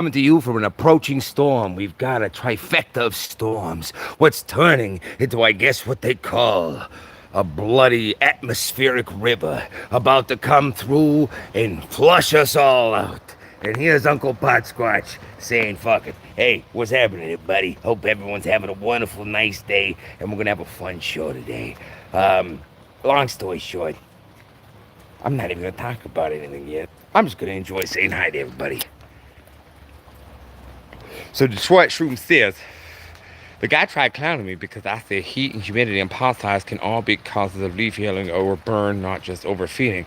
Coming to you from an approaching storm. We've got a trifecta of storms. What's turning into, I guess, what they call a bloody atmospheric river about to come through and flush us all out. And here's Uncle Potsquatch saying, fuck it. Hey, what's happening, everybody? Hope everyone's having a wonderful, nice day, and we're gonna have a fun show today. Long story short, I'm not even gonna talk about anything yet. I'm just gonna enjoy saying hi to everybody. So Detroit Shroom says, the guy tried clowning me because I said heat and humidity and pot size can all be causes of leaf yellowing or burn, not just overfeeding.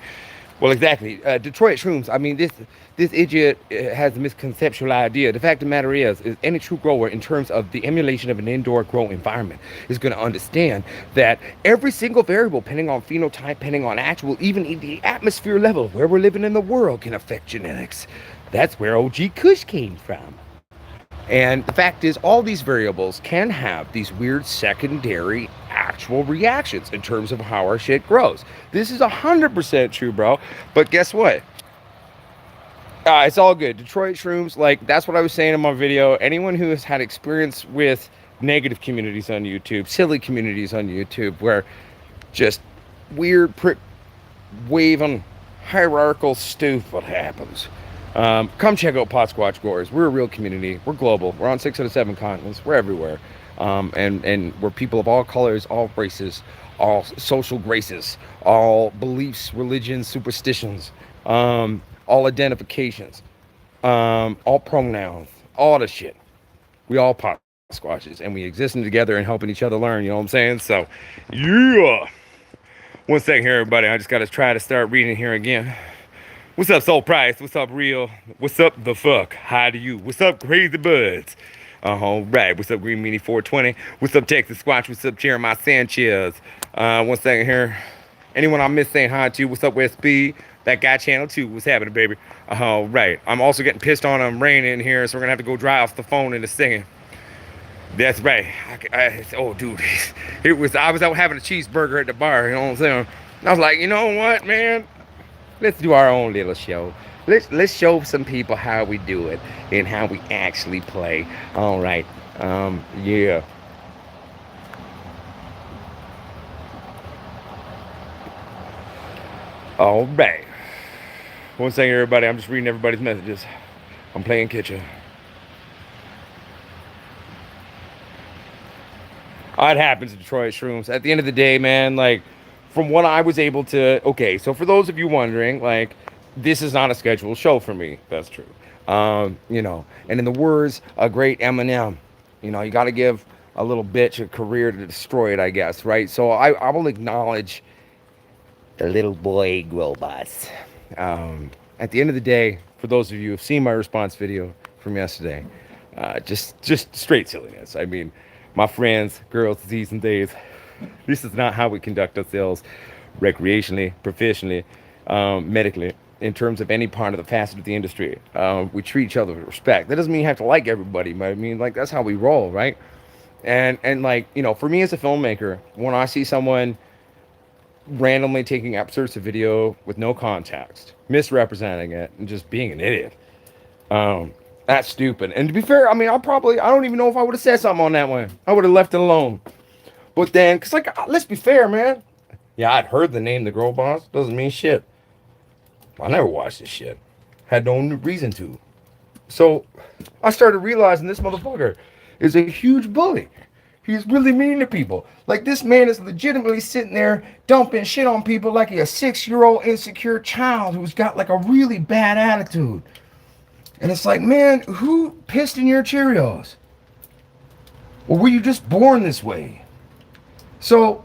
Well, exactly. Detroit Shrooms, I mean, this idiot has a misconceptual idea. The fact of the matter is any true grower, in terms of the emulation of an indoor grow environment, is going to understand that every single variable, depending on phenotype, depending on actual, even the atmosphere level, where we're living in the world, can affect genetics. That's where OG Kush came from. And the fact is, all these variables can have these weird secondary actual reactions in terms of how our shit grows. This is 100% true, bro. But guess what? It's all good. Detroit Shrooms, like, that's what I was saying in my video. Anyone who has had experience with negative communities on YouTube, silly communities on YouTube, where just weird prick waving hierarchical stupid happens. Come check out Potsquatch Growers. We're a real community. We're global. We're on 6 out of 7 continents. We're everywhere. And we're people of all colors, all races, all social graces, all beliefs, religions, superstitions, all identifications, all pronouns, all the shit. We all Potsquatches, and we existing together and helping each other learn. You know what I'm saying? So, yeah. One second here, everybody. I just got to try to start reading here again. What's up, Soul Price? What's up, Real? What's up, the fuck? Hi to you. What's up, Crazy Buds? All right. What's up, Green Meanie 420? What's up, Texas Squatch? What's up, Jeremiah Sanchez? One second here. Anyone I missed saying hi to? What's up, West Speed? That guy channel 2. What's happening, baby? All right. I'm also getting pissed on. I'm raining in here, so we're gonna have to go dry off the phone in a second. That's right. Oh, dude, I was out having a cheeseburger at the bar. You know what I'm saying? I was like, you know what, man? Let's do our own little show. Let's show some people how we do it and how we actually play. All right. Yeah. All right. One second, everybody. I'm just reading everybody's messages. I'm playing kitchen. It happens to Detroit Shrooms. At the end of the day, man, like, from what I was able to, okay, so for those of you wondering, like, this is not a scheduled show for me. That's true. You know, and in the words of great Eminem, you know, you got to give a little bitch a career to destroy it, I guess, right? So I will acknowledge the little boy grow boss. At the end of the day, for those of you who have seen my response video from yesterday, just straight silliness. I mean, my friends, girls, Z's and days, this is not how we conduct ourselves recreationally, professionally, medically, in terms of any part of the facet of the industry. We treat each other with respect. That doesn't mean you have to like everybody, but I mean, like, that's how we roll, right? And like, you know, for me as a filmmaker, when I see someone randomly taking absurd video with no context, misrepresenting it, and just being an idiot, that's stupid. And to be fair, I mean, I don't even know if I would have said something on that one. I would have left it alone. But then, because, like, let's be fair, man. Yeah, I'd heard the name The Girl Boss. Doesn't mean shit. I never watched this shit. Had no reason to. So, I started realizing this motherfucker is a huge bully. He's really mean to people. Like, this man is legitimately sitting there dumping shit on people like he's a 6-year-old insecure child who's got, like, a really bad attitude. And it's like, man, who pissed in your Cheerios? Or were you just born this way? So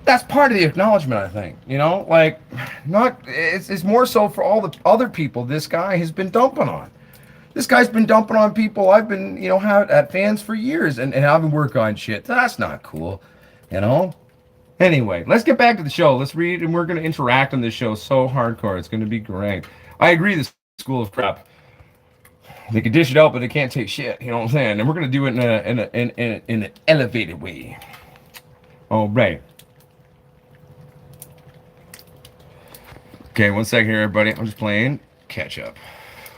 that's part of the acknowledgement, I think. You know, like, it's more so for all the other people this guy has been dumping on. This guy's been dumping on people I've been, you know, had fans for years, and I've been working on shit. That's not cool, you know? Anyway, let's get back to the show. Let's read, and we're going to interact on this show so hardcore. It's going to be great. I agree, this school of crap. They can dish it out, but they can't take shit. You know what I'm saying? And we're going to do it in an elevated way. All right. Okay, one second here, everybody. I'm just playing catch up.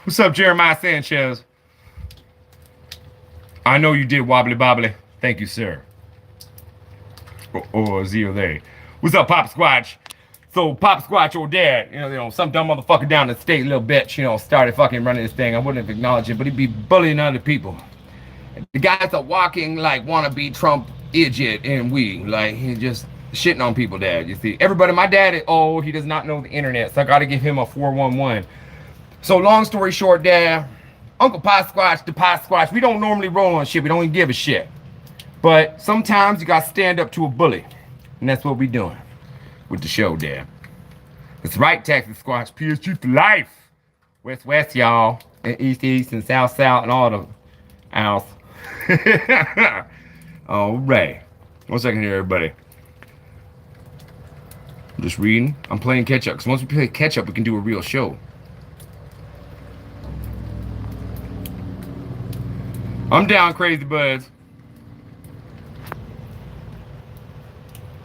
What's up, Jeremiah Sanchez? I know you did wobbly bobbly. Thank you, sir. Or Zio they. What's up, Potsquatch? So Potsquatch, your dad, some dumb motherfucker down in the state, little bitch, started fucking running this thing. I wouldn't have acknowledged it, but he'd be bullying other people. The guy's a walking like wannabe Trump idiot, and he just shitting on people, dad. You see, everybody, my dad is old. He does not know the internet, so I got to give him a 411. So long story short, dad, Uncle Potsquatch, the Potsquatch, we don't normally roll on shit. We don't even give a shit. But sometimes you got to stand up to a bully, and that's what we doing with the show, dad. That's right, Texas Squatch, PSG for life. West, west, y'all, and east, east, and south, south, and all the owls. All right. 1 second here, everybody. I'm just reading. I'm playing catch up, because once we play catch up, we can do a real show. I'm down, crazy buds.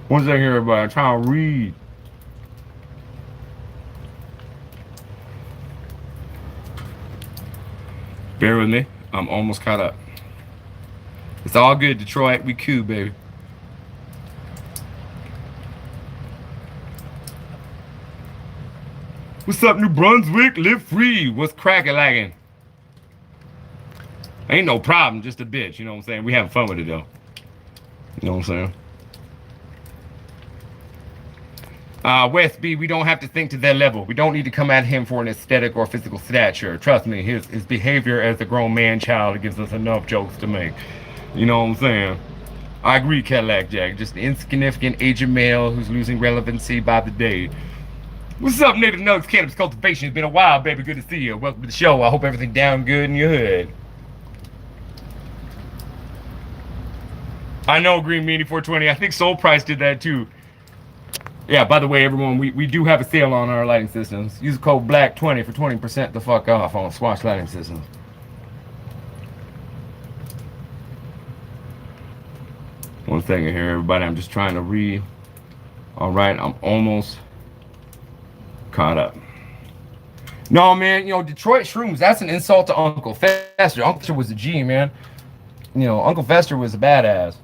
1 second here, everybody. I'm trying to read. Bear with me. I'm almost caught up. It's all good, Detroit. We cool, baby. What's up, New Brunswick? Live free. What's cracking lagging? Ain't no problem, just a bitch. You know what I'm saying? We having fun with it, though. You know what I'm saying? West B, we don't have to think to that level. We don't need to come at him for an aesthetic or physical stature. Trust me, his behavior as a grown man child gives us enough jokes to make. You know what I'm saying? I agree, Cadillac Jack. Just an insignificant aging male who's losing relevancy by the day. What's up, Native Nugs Cannabis Cultivation? It's been a while, baby. Good to see you. Welcome to the show. I hope everything down good in your hood. I know, Green Meanie 420. I think Soul Price did that too. Yeah, by the way, everyone, we do have a sale on our lighting systems. Use the code BLACK20 for 20% the fuck off on Squatch lighting systems. One second here, everybody. I'm just trying to read. All right, I'm almost caught up. No, man, Detroit Shrooms, that's an insult to Uncle Fester. Uncle Fester was a G, man. Uncle Fester was a badass.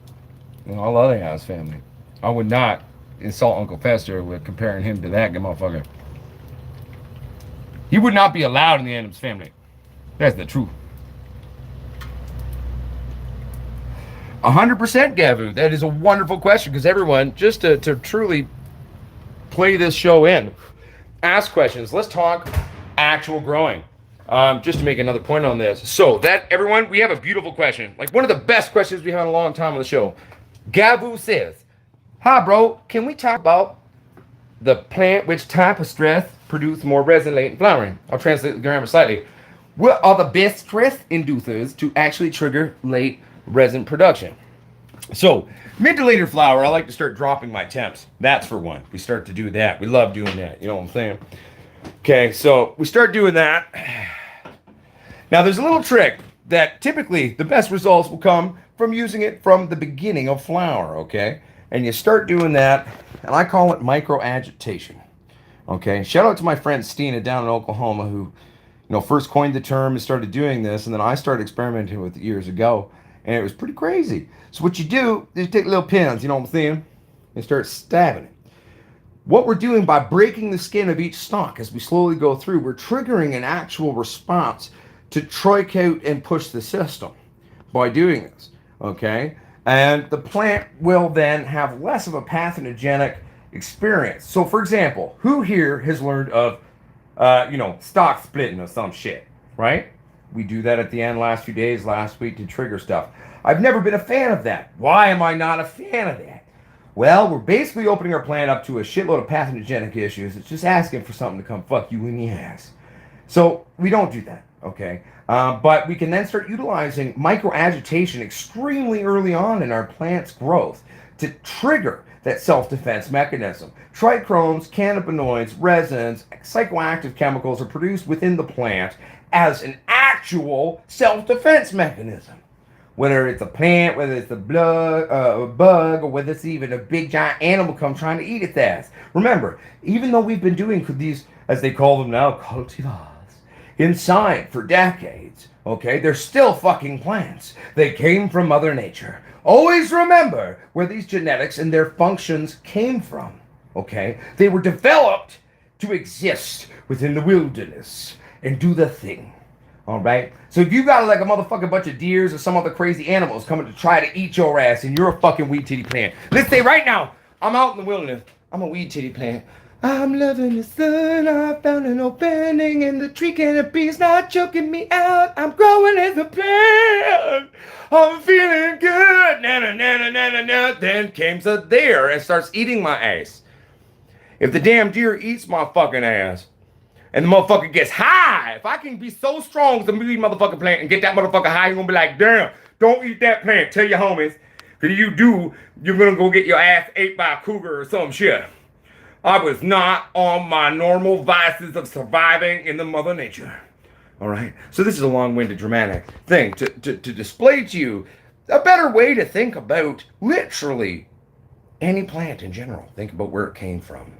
All the other guys' family. I would not insult Uncle Fester with comparing him to that motherfucker. He would not be allowed in the Adams family. That's the truth. 100% Gavu. That is a wonderful question, because everyone, just to truly play this show in, ask questions. Let's talk actual growing. Just to make another point on this. So that, everyone, we have a beautiful question. Like one of the best questions we had in a long time on the show. Gavu says, hi, bro, can we talk about the plant, which type of stress produce more resin late in flowering? I'll translate the grammar slightly. What are the best stress inducers to actually trigger late resin production? So, mid to later flower, I like to start dropping my temps. That's for one. We start to do that. We love doing that. You know what I'm saying? Okay, so we start doing that. Now, there's a little trick that typically the best results will come from using it from the beginning of flower, okay? And you start doing that, and I call it micro agitation. Okay, shout out to my friend Stina down in Oklahoma who, first coined the term and started doing this, and then I started experimenting with it years ago, and it was pretty crazy. So what you do is you take little pins, you know what I'm saying, and start stabbing it. What we're doing by breaking the skin of each stalk as we slowly go through, we're triggering an actual response to troik out and push the system by doing this, okay? And the plant will then have less of a pathogenic experience. So, for example, who here has learned of, stock splitting or some shit, right? We do that at the end last few days, last week to trigger stuff. I've never been a fan of that. Why am I not a fan of that? Well, we're basically opening our plant up to a shitload of pathogenic issues. It's just asking for something to come fuck you in the ass. So we don't do that, okay? But we can then start utilizing microagitation extremely early on in our plant's growth to trigger that self-defense mechanism. Trichromes, cannabinoids, resins, psychoactive chemicals are produced within the plant as an actual self-defense mechanism. Whether it's a plant, whether it's a bug, or whether it's even a big giant animal come trying to eat its ass. Remember, even though we've been doing these, as they call them now, cultivars, inside for decades. Okay, they're still fucking plants. They came from Mother Nature. Always remember where these genetics and their functions came from. Okay, they were developed to exist within the wilderness and do the thing. All right. So if you got like a motherfucking bunch of deers or some other crazy animals coming to try to eat your ass, and you're a fucking weed titty plant. Let's say right now, I'm out in the wilderness. I'm a weed titty plant. I'm loving the sun. I found an opening in the tree canopy's not choking me out. I'm growing as a plant. I'm feeling good. Na na na na na na na. Then comes a deer and starts eating my ass. If the damn deer eats my fucking ass, and the motherfucker gets high, if I can be so strong as a weed motherfucking plant and get that motherfucker high, you're gonna be like, damn, don't eat that plant. Tell your homies. Because if you do, you're gonna go get your ass ate by a cougar or some shit. I was not on my normal vices of surviving in the Mother Nature. All right? So this is a long-winded dramatic thing to display to you a better way to think about literally any plant in general. Think about where it came from.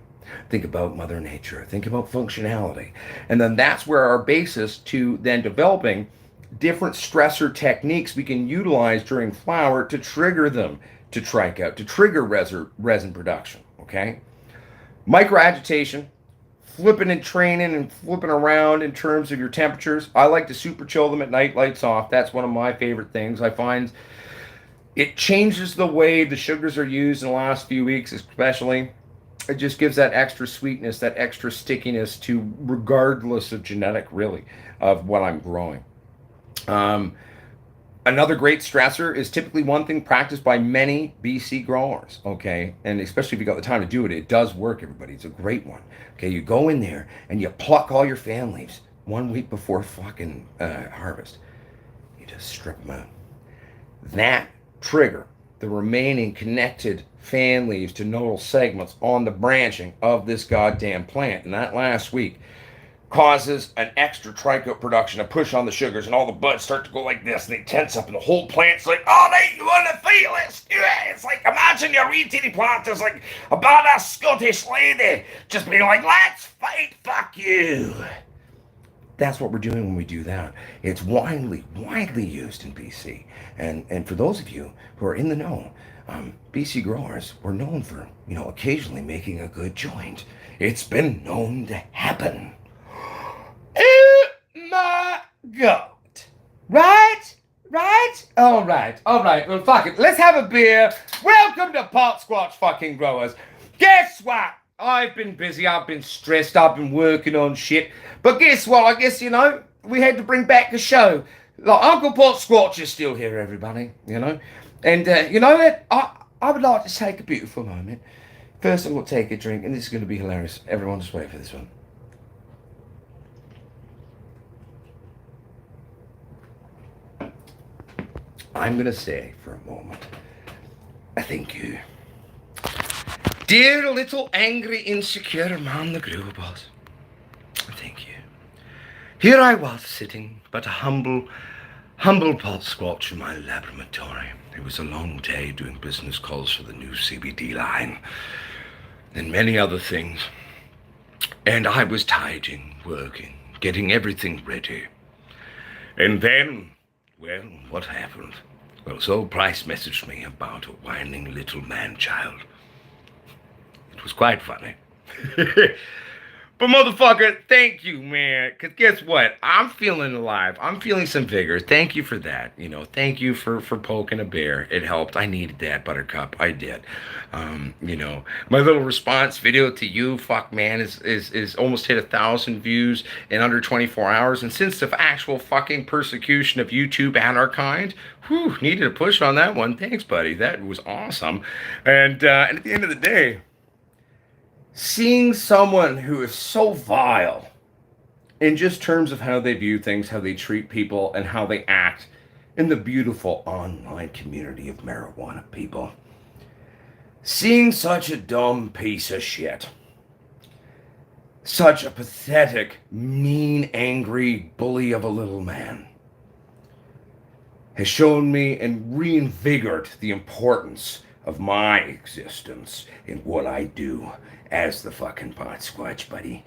Think about Mother Nature. Think about functionality. And then that's where our basis to then developing different stressor techniques we can utilize during flower to trigger them to trike out, to trigger resin production, okay? Micro-agitation, flipping and training and flipping around in terms of your temperatures. I like to super chill them at night, lights off. That's one of my favorite things. I find it changes the way the sugars are used in the last few weeks, especially. It just gives that extra sweetness, that extra stickiness to, regardless of genetic, really, of what I'm growing. Another great stressor is typically one thing practiced by many BC growers, okay? And especially if you got the time to do it, it does work, everybody. It's a great one. Okay, you go in there and you pluck all your fan leaves 1 week before fucking harvest. You just strip them out. That trigger the remaining connected fan leaves to nodal segments on the branching of this goddamn plant. And that last week causes an extra trichote production, a push on the sugars, and all the buds start to go like this, and they tense up, and the whole plant's like, oh, they you want to feel it? Yeah, it's like, imagine your wee titty plant is like about a Scottish lady just being like, let's fight, fuck you. That's what we're doing when we do that. It's widely used in BC. And for those of you who are in the know, BC growers were known for, occasionally making a good joint. It's been known to happen. Oh my God. Right? All right. Well, fuck it. Let's have a beer. Welcome to Potsquatch fucking Growers. Guess what? I've been busy, I've been stressed, I've been working on shit. But guess what? I guess, we had to bring back the show. Like, Uncle Potsquatch is still here, everybody, And you know what? I would like to take a beautiful moment. First, I'm going to take a drink, and this is going to be hilarious. Everyone just wait for this one. I'm going to say for a moment, I thank you. Dear little angry, insecure man the grower was. Thank you. Here I was sitting, but a humble Potsquatch in my laboratory. It was a long day doing business calls for the new CBD line and many other things. And I was tidying, working, getting everything ready. And then, well, what happened? Well, so Price messaged me about a whining little man-child. It was quite funny. But motherfucker, thank you, man. Because guess what? I'm feeling alive. I'm feeling some vigor. Thank you for that. Thank you for poking a bear. It helped. I needed that, Buttercup. I did. My little response video to you, fuck man, is almost hit 1,000 views in under 24 hours. And since the actual fucking persecution of YouTube and our kind, needed a push on that one. Thanks, buddy. That was awesome. And at the end of the day, seeing someone who is so vile in just terms of how they view things, how they treat people, and how they act in the beautiful online community of marijuana people. Seeing such a dumb piece of shit, such a pathetic, mean, angry bully of a little man, has shown me and reinvigorated the importance of my existence in what I do as the fucking Potsquatch, buddy.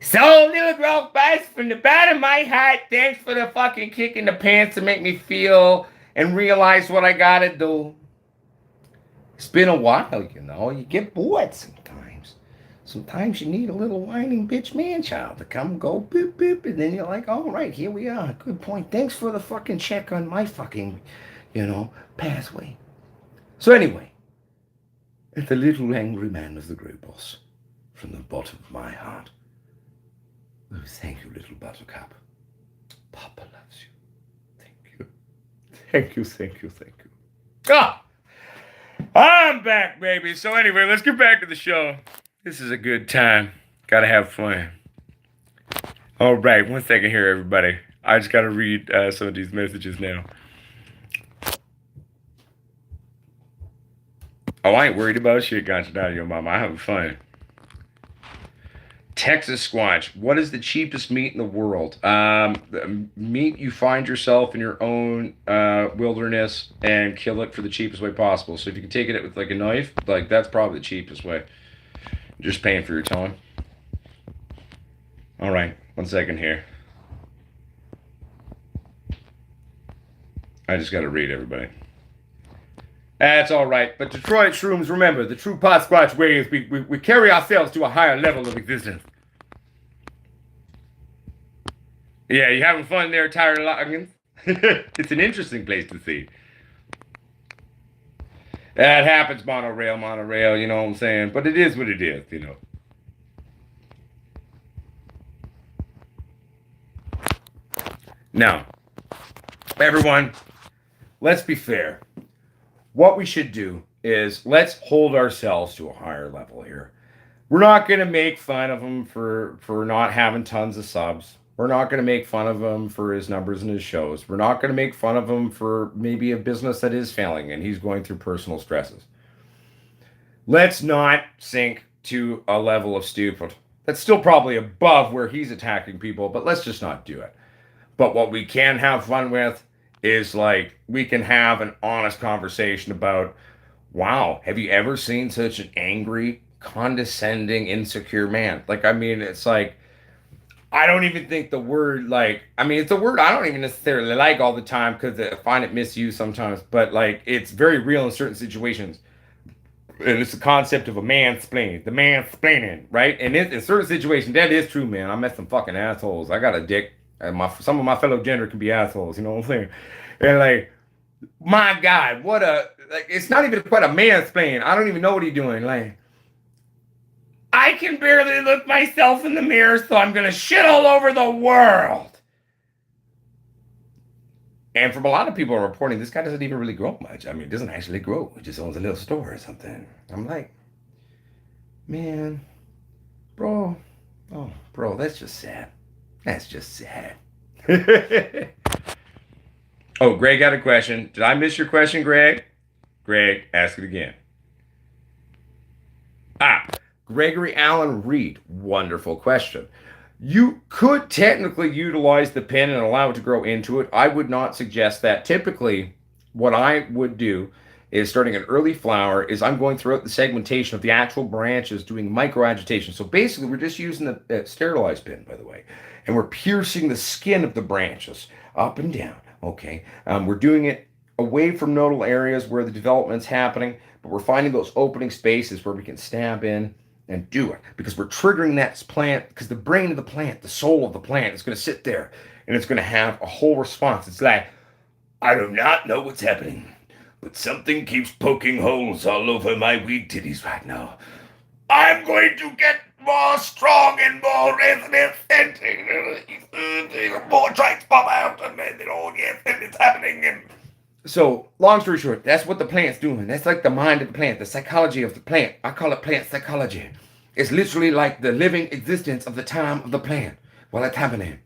So, little growth bites from the bottom of my heart. Thanks for the fucking kick in the pants to make me feel and realize what I gotta do. It's been a while, you know. You get bored sometimes. Sometimes you need a little whining bitch man child to come go boop boop, and then you're like, all right, here we are. Good point. Thanks for the fucking check on my fucking, pathway. So anyway, the little angry man of the grey boss, from the bottom of my heart. Oh, thank you, little buttercup. Papa loves you. Thank you. Thank you, thank you, thank you. Ah! I'm back, baby. So anyway, let's get back to the show. This is a good time. Gotta have fun. All right, 1 second here, everybody. I just gotta read some of these messages now. Oh, I ain't worried about shit, Gonchadal, mama. I'm having fun. Texas Squatch. What is the cheapest meat in the world? The meat you find yourself in your own wilderness and kill it for the cheapest way possible. So if you can take it with like a knife, like that's probably the cheapest way. Just paying for your time. All right, 1 second here. I just got to read everybody. That's all right. But Detroit Shrooms, remember, the true Potsquatch way is we carry ourselves to a higher level of existence. Yeah, you having fun there, Tyler Loggins? It's an interesting place to see. That happens, monorail, you know what I'm saying? But it is what it is, you know. Now, everyone, let's be fair. What we should do is let's hold ourselves to a higher level here. We're not going to make fun of him for not having tons of subs. We're not going to make fun of him for his numbers and his shows. We're not going to make fun of him for maybe a business that is failing and he's going through personal stresses. Let's not sink to a level of stupid. That's still probably above where he's attacking people, but let's just not do it. But what we can have fun with is like we can have an honest conversation about, wow, have you ever seen such an angry, condescending, insecure man? Like, I mean, it's like, I don't even think the word like, I mean, it's a word I don't even necessarily like all the time because I find it misused sometimes, but like it's very real in certain situations. And it's the concept of a mansplaining, the mansplaining, right? And in certain situations, that is true, man. I met some fucking assholes. I got a dick. And some of my fellow gender can be assholes, you know what I'm saying? And like, my God, it's not even quite a mansplain. I don't even know what he's doing. Like, I can barely look myself in the mirror, so I'm going to shit all over the world. And from a lot of people are reporting, this guy doesn't even really grow much. I mean, it doesn't actually grow. He just owns a little store or something. I'm like, man, bro, that's just sad. That's just sad. Oh, Greg got a question. Did I miss your question, Greg? Greg, ask it again. Gregory Allen Reed. Wonderful question. You could technically utilize the pin and allow it to grow into it. I would not suggest that. Typically, what I would do is starting an early flower is I'm going throughout the segmentation of the actual branches doing micro agitation. So basically, we're just using the sterilized pin, by the way, and we're piercing the skin of the branches up and down, okay? We're doing it away from nodal areas where the development's happening, but we're finding those opening spaces where we can stab in and do it because we're triggering that plant because the brain of the plant, the soul of the plant is going to sit there and it's going to have a whole response. It's like, I do not know what's happening, but something keeps poking holes all over my weed titties right now. I'm going to get more strong and more resonant and more tracks pop out and yes, and it's happening. And so, long story short, that's what the plant's doing. That's like the mind of the plant, the psychology of the plant. I call it plant psychology. It's literally like the living existence of the time of the plant while it's happening.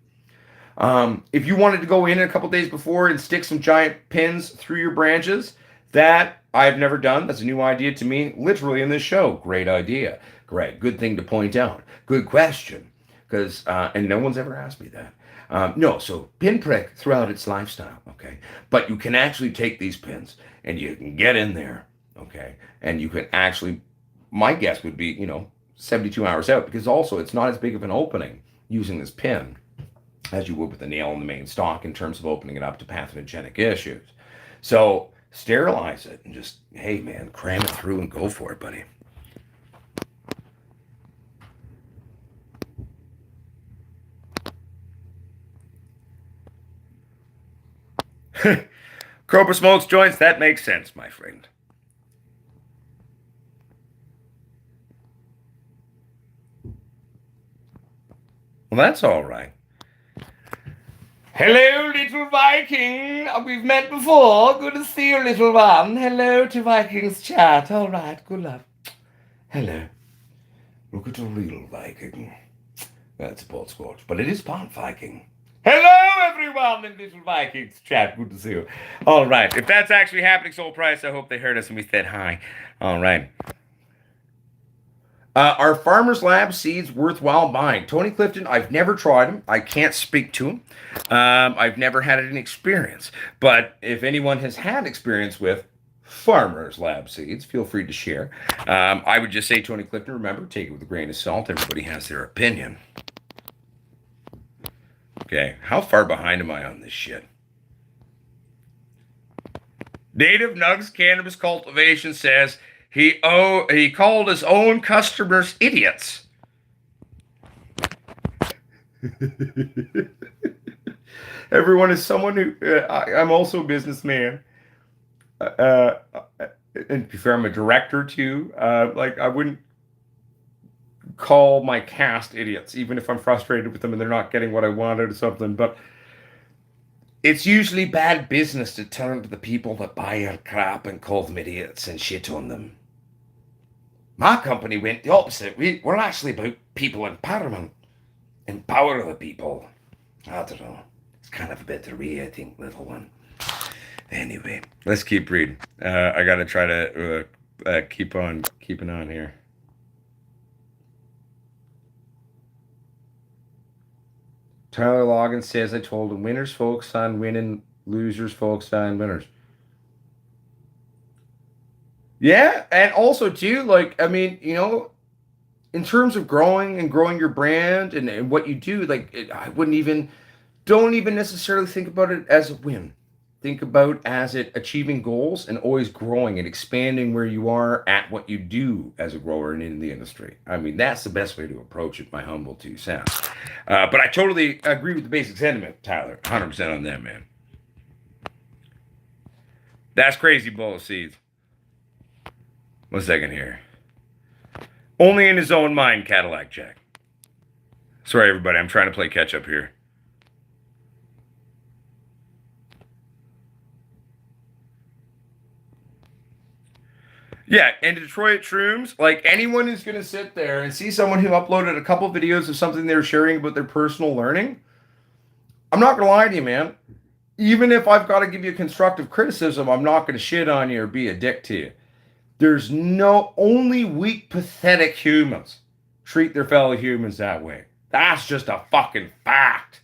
If you wanted to go in a couple days before and stick some giant pins through your branches, that I've never done. That's a new idea to me, literally in this show. Great idea. Great. Good thing to point out. Good question. Because, and no one's ever asked me that. No, so pinprick throughout its lifestyle, okay? But you can actually take these pins and you can get in there, okay? And you can actually, my guess would be, 72 hours out, because also it's not as big of an opening using this pin as you would with a nail in the main stock in terms of opening it up to pathogenic issues. So sterilize it and just, hey man, cram it through and go for it, buddy. Cobra smokes joints, that makes sense, my friend. Well, that's all right. Hello, little Viking. We've met before. Good to see you, little one. Hello to Vikings chat. All right, good luck. Hello. Look at a real Viking. That's a Potsquatch, but it is part Viking. Hello, everyone in Little Vikings chat. Good to see you. All right. If that's actually happening, Soul Price, I hope they heard us and we said hi. All right. Are Farmers Lab seeds worthwhile buying? Tony Clifton, I've never tried them. I can't speak to them. I've never had any experience. But if anyone has had experience with Farmers Lab seeds, feel free to share. I would just say, Tony Clifton, remember, take it with a grain of salt. Everybody has their opinion. Okay, how far behind am I on this shit? Native Nugs Cannabis Cultivation says he called his own customers idiots. Everyone is someone who I'm also a businessman. And to be fair, I'm a director too. Like I wouldn't call my cast idiots, even if I'm frustrated with them and they're not getting what I wanted or something. But it's usually bad business to turn to the people that buy your crap and call them idiots and shit on them. My company went the opposite. We're actually about people empowerment. Empower the people. I don't know. It's kind of a better way, I think, little one. Anyway, let's keep reading. I got to try to keep on keeping on here. Tyler Logan says, I told him winners focus on winning, losers focus on winners. Yeah, and also too, like, I mean, you know, in terms of growing your brand and what you do, like, don't even necessarily think about it as a win. Think about as it achieving goals and always growing and expanding where you are at what you do as a grower and in the industry. I mean, that's the best way to approach it, my humble 2 cents. But I totally agree with the basic sentiment, Tyler. 100% on that, man. That's crazy, bowl of seeds. 1 second here. Only in his own mind, Cadillac Jack. Sorry, everybody. I'm trying to play catch up here. Yeah, and Detroit Shrooms, like anyone who's going to sit there and see someone who uploaded a couple videos of something they were sharing about their personal learning, I'm not going to lie to you, man. Even if I've got to give you constructive criticism, I'm not going to shit on you or be a dick to you. There's only weak, pathetic humans treat their fellow humans that way. That's just a fucking fact.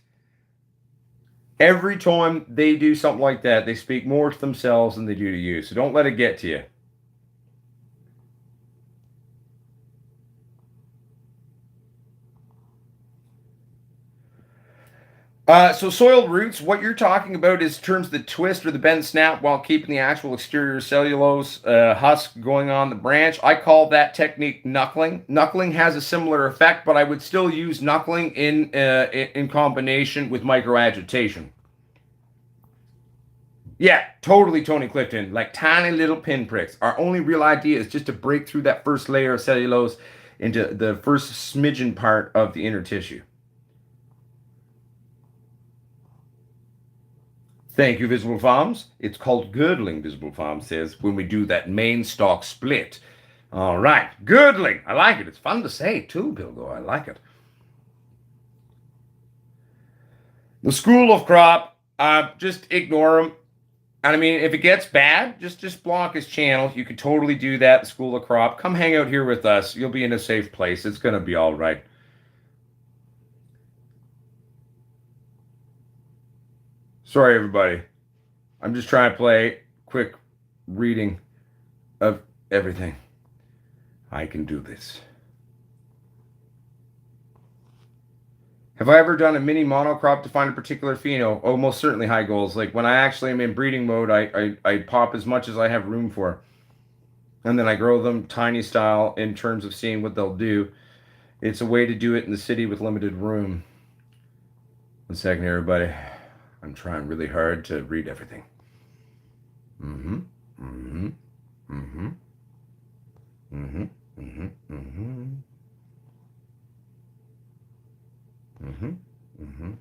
Every time they do something like that, they speak more to themselves than they do to you. So don't let it get to you. So soiled roots, what you're talking about is in terms of the twist or the bend snap while keeping the actual exterior cellulose husk going on the branch. I call that technique knuckling. Knuckling has a similar effect, but I would still use knuckling in combination with microagitation. Yeah, totally, Tony Clifton. Like tiny little pinpricks. Our only real idea is just to break through that first layer of cellulose into the first smidgen part of the inner tissue. Thank you, Visible Farms. It's called girdling, Visible Farms says, when we do that main stalk split. All right, girdling. I like it. It's fun to say, too, Bilgo. I like it. The school of crop, just ignore them. And I mean, if it gets bad, just block his channel. You could totally do that, the school of crop. Come hang out here with us. You'll be in a safe place. It's going to be all right. Sorry, everybody. I'm just trying to play quick reading of everything. I can do this. Have I ever done a mini monocrop to find a particular pheno? Oh, most certainly high goals. Like when I actually am in breeding mode, I pop as much as I have room for. And then I grow them tiny style in terms of seeing what they'll do. It's a way to do it in the city with limited room. 1 second, everybody. I'm trying really hard to read everything. Mm-hmm. Mm-hmm. Mm-hmm. Mm-hmm. Mm-hmm. Mm-hmm. Mm-hmm. Mm-hmm.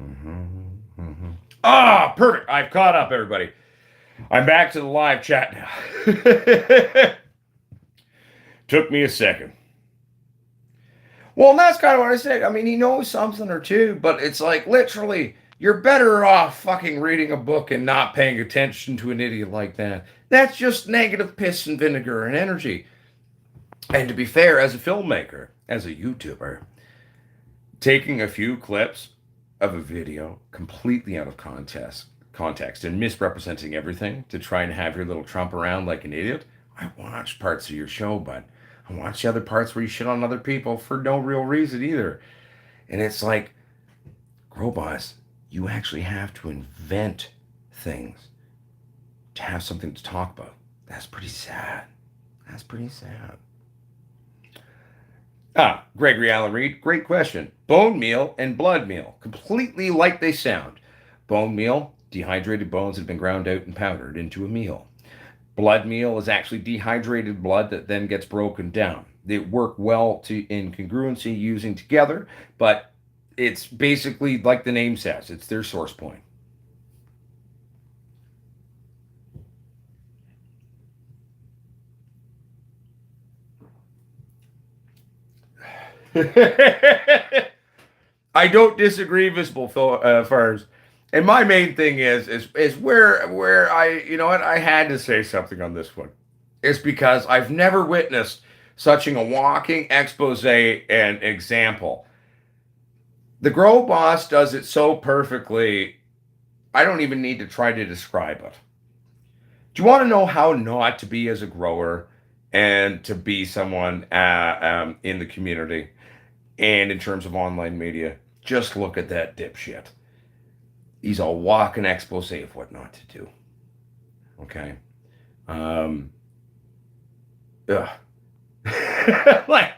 Mm-hmm. Mm-hmm. Ah, perfect. I've caught up, everybody. I'm back to the live chat now. Took me a second. Well, and that's kind of what I said. I mean, he knows something or two, but it's like literally, you're better off fucking reading a book and not paying attention to an idiot like that. That's just negative piss and vinegar and energy. And to be fair, as a filmmaker, as a YouTuber, taking a few clips of a video completely out of context and misrepresenting everything to try and have your little Trump around like an idiot. I watched parts of your show, but I watched the other parts where you shit on other people for no real reason either. And it's like, Growboss, you actually have to invent things to have something to talk about. That's pretty sad. That's pretty sad. Gregory Allen Reed, great question. Bone meal and blood meal, completely like they sound. Bone meal, dehydrated bones that have been ground out and powdered into a meal. Blood meal is actually dehydrated blood that then gets broken down. They work well in congruency using together, but it's basically like the name says, it's their source point. I don't disagree, Visible Farms. And my main thing is where I, you know what, I had to say something on this one. It's because I've never witnessed such a walking expose and example. The Grow Boss does it so perfectly, I don't even need to try to describe it. Do you want to know how not to be as a grower and to be someone in the community and in terms of online media? Just look at that dipshit. He's a walking expose of what not to do. Okay. Like,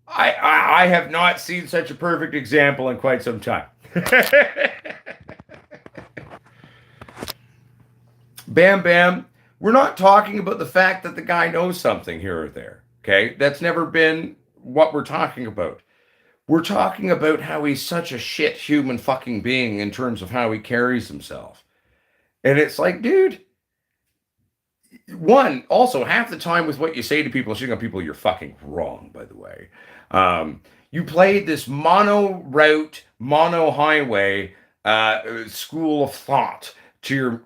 I have not seen such a perfect example in quite some time. Bam Bam, we're not talking about the fact that the guy knows something here or there. Okay. That's never been what we're talking about. We're talking about how he's such a shit human fucking being in terms of how he carries himself. And it's like, dude, one, also half the time with what you say to people, shitting on people, you're fucking wrong, by the way. You played this mono route, mono highway school of thought to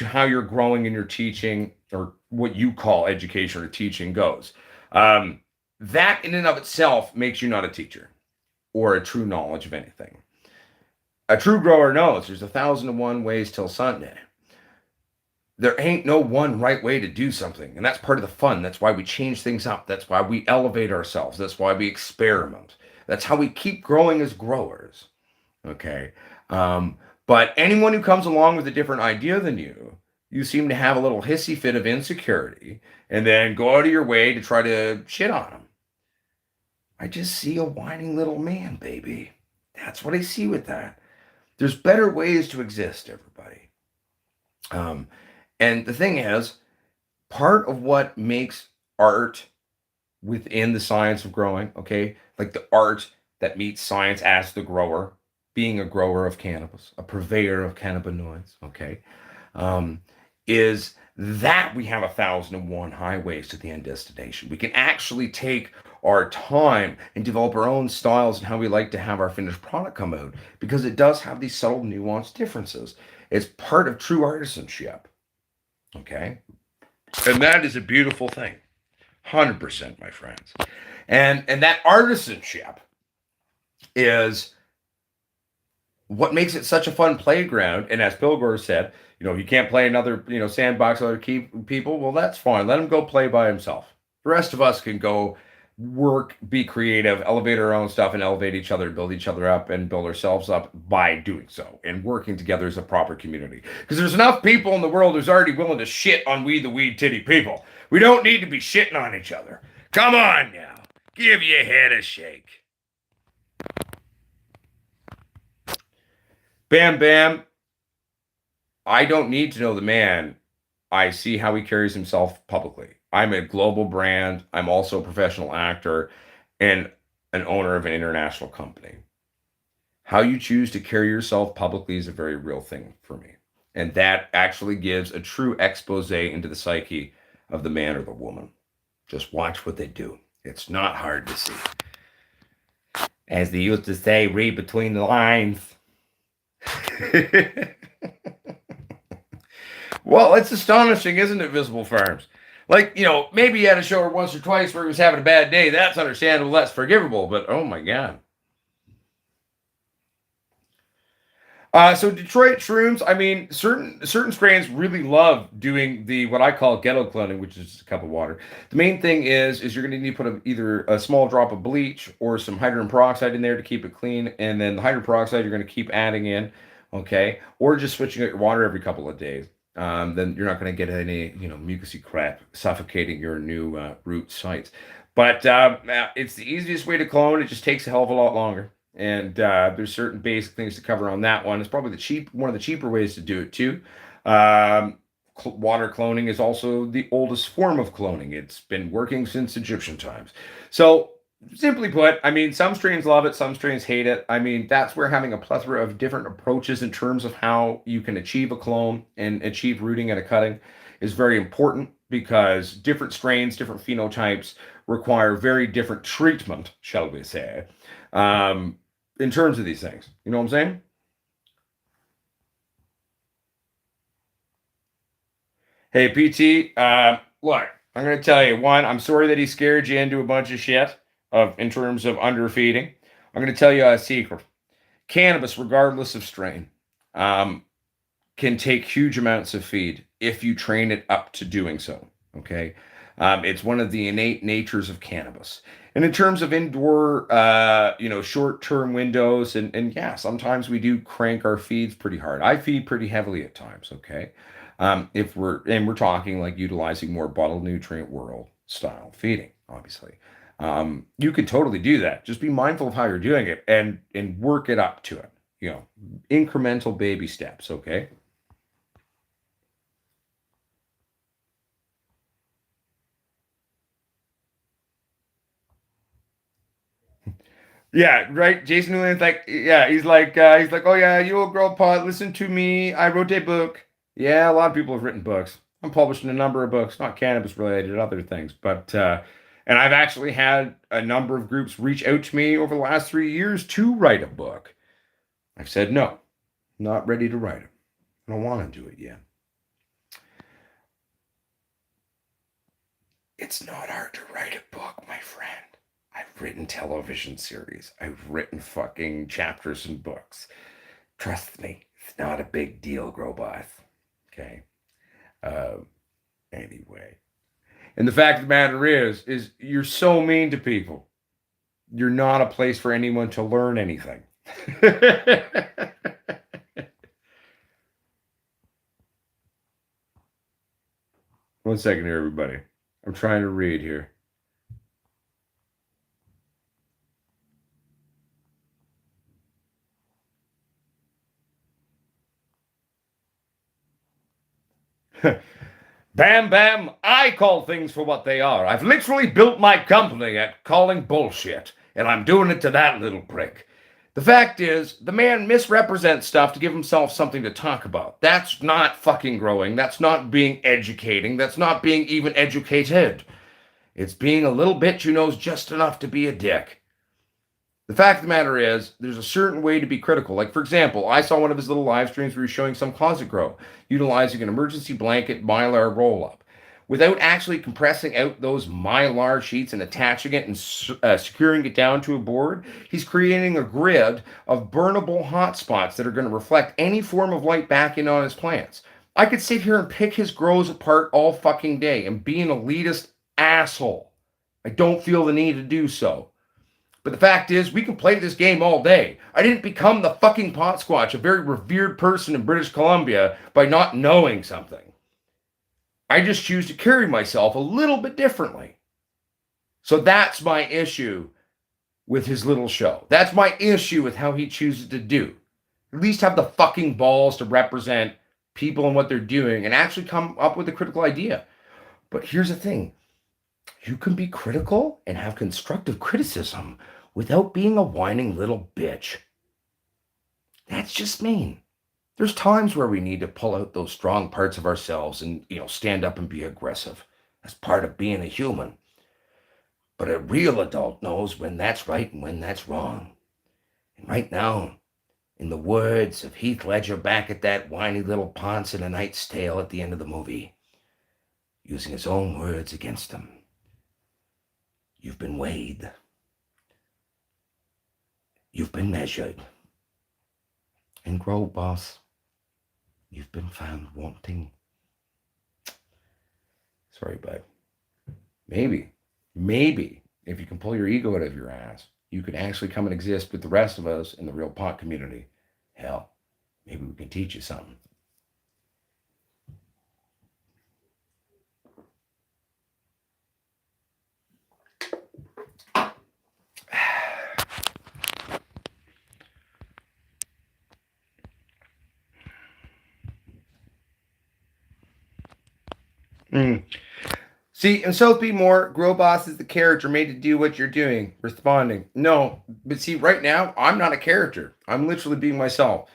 how you're growing in your teaching, or what you call education or teaching goes. That in and of itself makes you not a teacher or a true knowledge of anything. A true grower knows there's 1,001 ways till Sunday. There ain't no one right way to do something. And that's part of the fun. That's why we change things up. That's why we elevate ourselves. That's why we experiment. That's how we keep growing as growers. Okay. But anyone who comes along with a different idea than you seem to have a little hissy fit of insecurity and then go out of your way to try to shit on them. I just see a whining little man, baby. That's what I see with that. There's better ways to exist, everybody. And the thing is, part of what makes art within the science of growing, okay, like the art that meets science as the grower, being a grower of cannabis, a purveyor of cannabinoids, okay, is that we have 1,001 highways to the end destination. We can actually take our time and develop our own styles and how we like to have our finished product come out, because it does have these subtle nuanced differences. It's part of true artisanship. Okay. And that is a beautiful thing. 100%, my friends. And that artisanship is what makes it such a fun playground. And as Pilgor said, you can't play another, sandbox with other people. Well, that's fine. Let him go play by himself. The rest of us can go work, be creative, elevate our own stuff, and elevate each other, build each other up, and build ourselves up by doing so and working together as a proper community. Because there's enough people in the world who's already willing to shit on we the weed titty people. We don't need to be shitting on each other. Come on now, give your head a shake. Bam Bam. I don't need to know the man. I see how he carries himself publicly. I'm a global brand. I'm also a professional actor and an owner of an international company. How you choose to carry yourself publicly is a very real thing for me. And that actually gives a true expose into the psyche of the man or the woman. Just watch what they do. It's not hard to see. As they used to say, read between the lines. Well, it's astonishing, isn't it, Visible Farms? Like, maybe he had a show once or twice where he was having a bad day. That's understandable. That's forgivable. But, oh, my God. So Detroit shrooms, I mean, certain strains really love doing the what I call ghetto cloning, which is just a cup of water. The main thing is you're going to need to put either a small drop of bleach or some hydrogen peroxide in there to keep it clean, and then the hydrogen peroxide you're going to keep adding in, okay, or just switching out your water every couple of days. Then you're not going to get any mucousy crap suffocating your new root sites. But it's the easiest way to clone. It just takes a hell of a lot longer. And there's certain basic things to cover on that one. It's probably one of the cheaper ways to do it too. Water cloning is also the oldest form of cloning. It's been working since Egyptian times. So simply put, I mean, some strains love it, some strains hate it. I mean, that's where having a plethora of different approaches in terms of how you can achieve a clone and achieve rooting and a cutting is very important, because different strains, different phenotypes require very different treatment, shall we say, in terms of these things. You know what I'm saying? Hey, PT, look, I'm going to tell you, one, I'm sorry that he scared you into a bunch of shit in terms of underfeeding. I'm going to tell you a secret. Cannabis, regardless of strain, can take huge amounts of feed if you train it up to doing so, okay? It's one of the innate natures of cannabis. And in terms of indoor, short-term windows, and yeah, sometimes we do crank our feeds pretty hard. I feed pretty heavily at times, okay? If we're talking like utilizing more bottle nutrient world style feeding, obviously. You could totally do that. Just be mindful of how you're doing it and work it up to it. Incremental baby steps, okay? Yeah, right. Jason Newland's like, yeah, he's like, oh yeah, you old girl pot, listen to me. I wrote a book. Yeah, a lot of people have written books. I'm publishing a number of books, not cannabis related, other things. But and I've actually had a number of groups reach out to me over the last 3 years to write a book. I've said no, not ready to write it. I don't want to do it yet. It's not hard to write a book, my friend. I've written television series. I've written fucking chapters in books. Trust me, it's not a big deal, Growboss. Okay. Anyway. And the fact of the matter is you're so mean to people. You're not a place for anyone to learn anything. One second here, everybody. I'm trying to read here. Bam Bam, I call things for what they are. I've literally built my company at calling bullshit, and I'm doing it to that little prick. The fact is, the man misrepresents stuff to give himself something to talk about. That's not fucking growing. That's not being educating. That's not being even educated. It's being a little bitch who knows just enough to be a dick. The fact of the matter is, there's a certain way to be critical. Like, for example, I saw one of his little live streams where he was showing some closet grow, utilizing an emergency blanket mylar roll-up. Without actually compressing out those mylar sheets and attaching it and securing it down to a board, he's creating a grid of burnable hotspots that are going to reflect any form of light back in on his plants. I could sit here and pick his grows apart all fucking day and be an elitist asshole. I don't feel the need to do so. But the fact is, we can play this game all day. I didn't become the fucking Potsquatch, a very revered person in British Columbia, by not knowing something. I just choose to carry myself a little bit differently. So that's my issue with his little show. That's my issue with how he chooses to do. At least have the fucking balls to represent people and what they're doing and actually come up with a critical idea. But here's the thing. You can be critical and have constructive criticism without being a whining little bitch. That's just mean. There's times where we need to pull out those strong parts of ourselves and, stand up and be aggressive. That's part of being a human. But a real adult knows when that's right and when that's wrong. And right now, in the words of Heath Ledger back at that whiny little Ponce in A Knight's Tale at the end of the movie, using his own words against him, you've been weighed. You've been measured. And grow, boss. You've been found wanting. Sorry, bud. Maybe, if you can pull your ego out of your ass, you could actually come and exist with the rest of us in the real pot community. Hell, maybe we can teach you something. See, in South Be More, Grow Boss is the character made to do what you're doing, responding. No, but see, right now, I'm not a character. I'm literally being myself.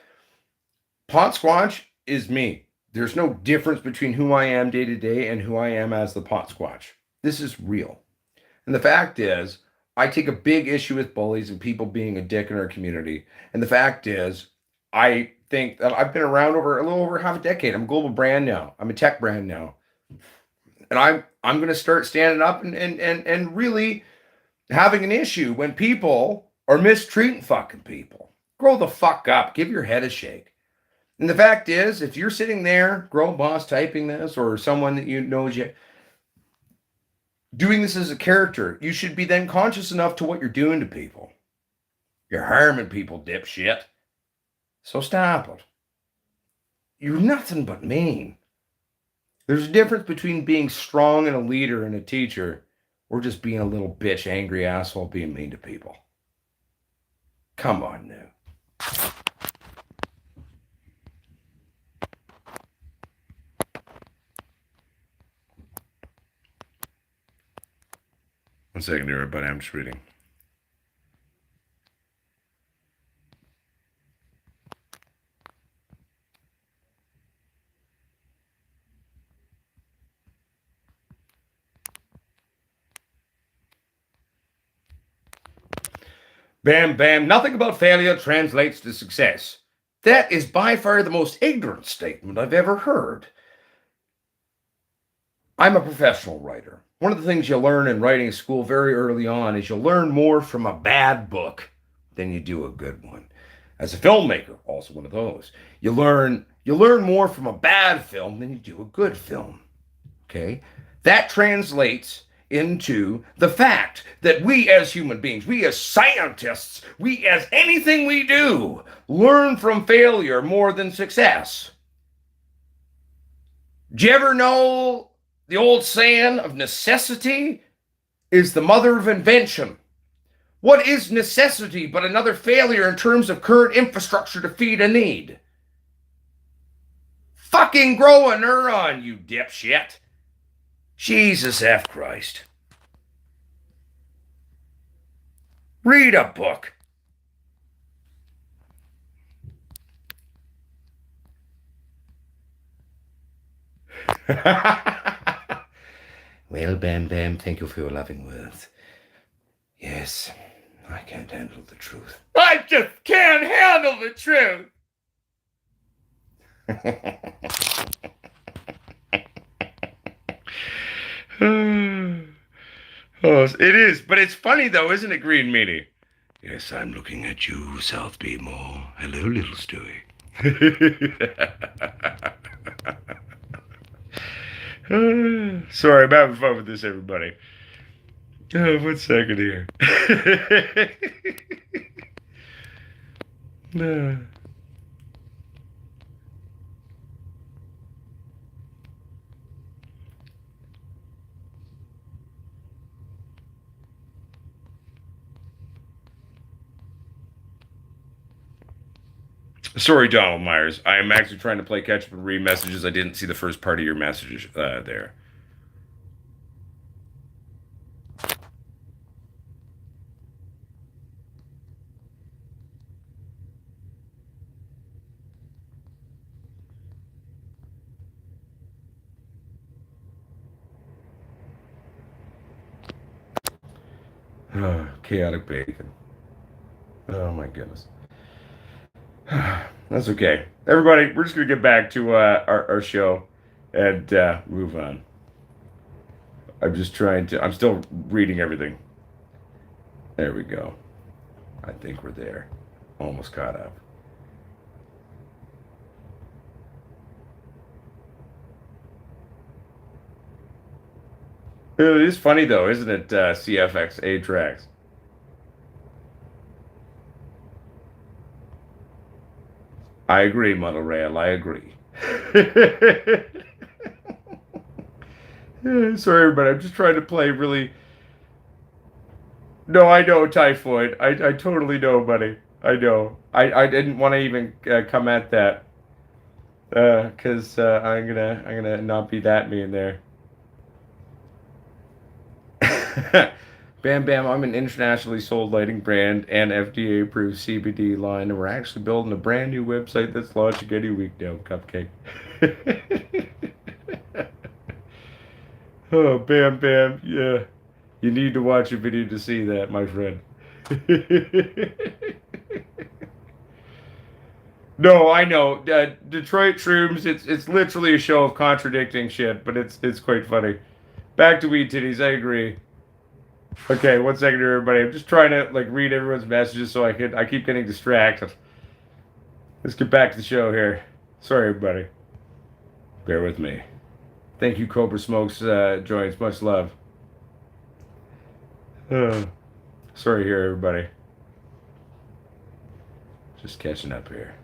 Potsquatch is me. There's no difference between who I am day to day and who I am as the Potsquatch. This is real. And the fact is, I take a big issue with bullies and people being a dick in our community. And the fact is, I think that I've been around over a little over half a decade. I'm a global brand now. I'm a tech brand now. And I'm going to start standing up and really having an issue when people are mistreating fucking people. Grow the fuck up. Give your head a shake. And the fact is, if you're sitting there, Grow Boss typing this, or someone that you know you doing this as a character, you should be then conscious enough to what you're doing to people. You're harming people, dipshit. So stop it. You're nothing but mean. There's a difference between being strong and a leader and a teacher, or just being a little bitch, angry asshole being mean to people. Come on now. One second, everybody. I'm just reading. Bam, bam. Nothing about failure translates to success. That is by far the most ignorant statement I've ever heard. I'm a professional writer. One of the things you learn in writing school very early on is you learn more from a bad book than you do a good one. As a filmmaker, also one of those, you learn more from a bad film than you do a good film. Okay? That translates into the fact that we as human beings, we as scientists, we as anything we do, learn from failure more than success. Do you ever know the old saying of necessity is the mother of invention? What is necessity but another failure in terms of current infrastructure to feed a need? Fucking grow a neuron, you dipshit. Jesus F. Christ. Read a book. Well, Bam Bam, thank you for your loving words. Yes, I can't handle the truth. I just can't handle the truth. Oh, it is, but it's funny though, isn't it, Green Meanie? Yes, I'm looking at you, South Be More. Hello, little Stewie. Sorry, I'm having fun with this, everybody. Oh, 1 second here. No. Sorry, Donald Myers. I am actually trying to play catch up and read messages. I didn't see the first part of your messages there. Chaotic bacon. Oh my goodness. That's okay. Everybody, we're just gonna get back to our show and move on. I'm still reading everything. There we go. I think we're there. Almost caught up. It is funny though, isn't it? CFX A tracks. I agree, Monorail. I agree. Sorry, everybody. I'm just trying to play really. No, I know typhoid. I totally know, buddy. I know. I didn't want to even come at that because I'm gonna not be that mean there. Bam Bam, I'm an internationally sold lighting brand and FDA approved CBD line, and we're actually building a brand new website that's launching any week now, Cupcake. Oh, Bam Bam, yeah. You need to watch a video to see that, my friend. No, I know. Detroit Shrooms, it's literally a show of contradicting shit, but it's quite funny. Back to Weed Titties, I agree. Okay, 1 second here, everybody. I'm just trying to like read everyone's messages so I keep getting distracted. Let's get back to the show here. Sorry, everybody. Bear with me. Thank you, Cobra Smokes joints. Much love. Uh, sorry here, everybody. Just catching up here.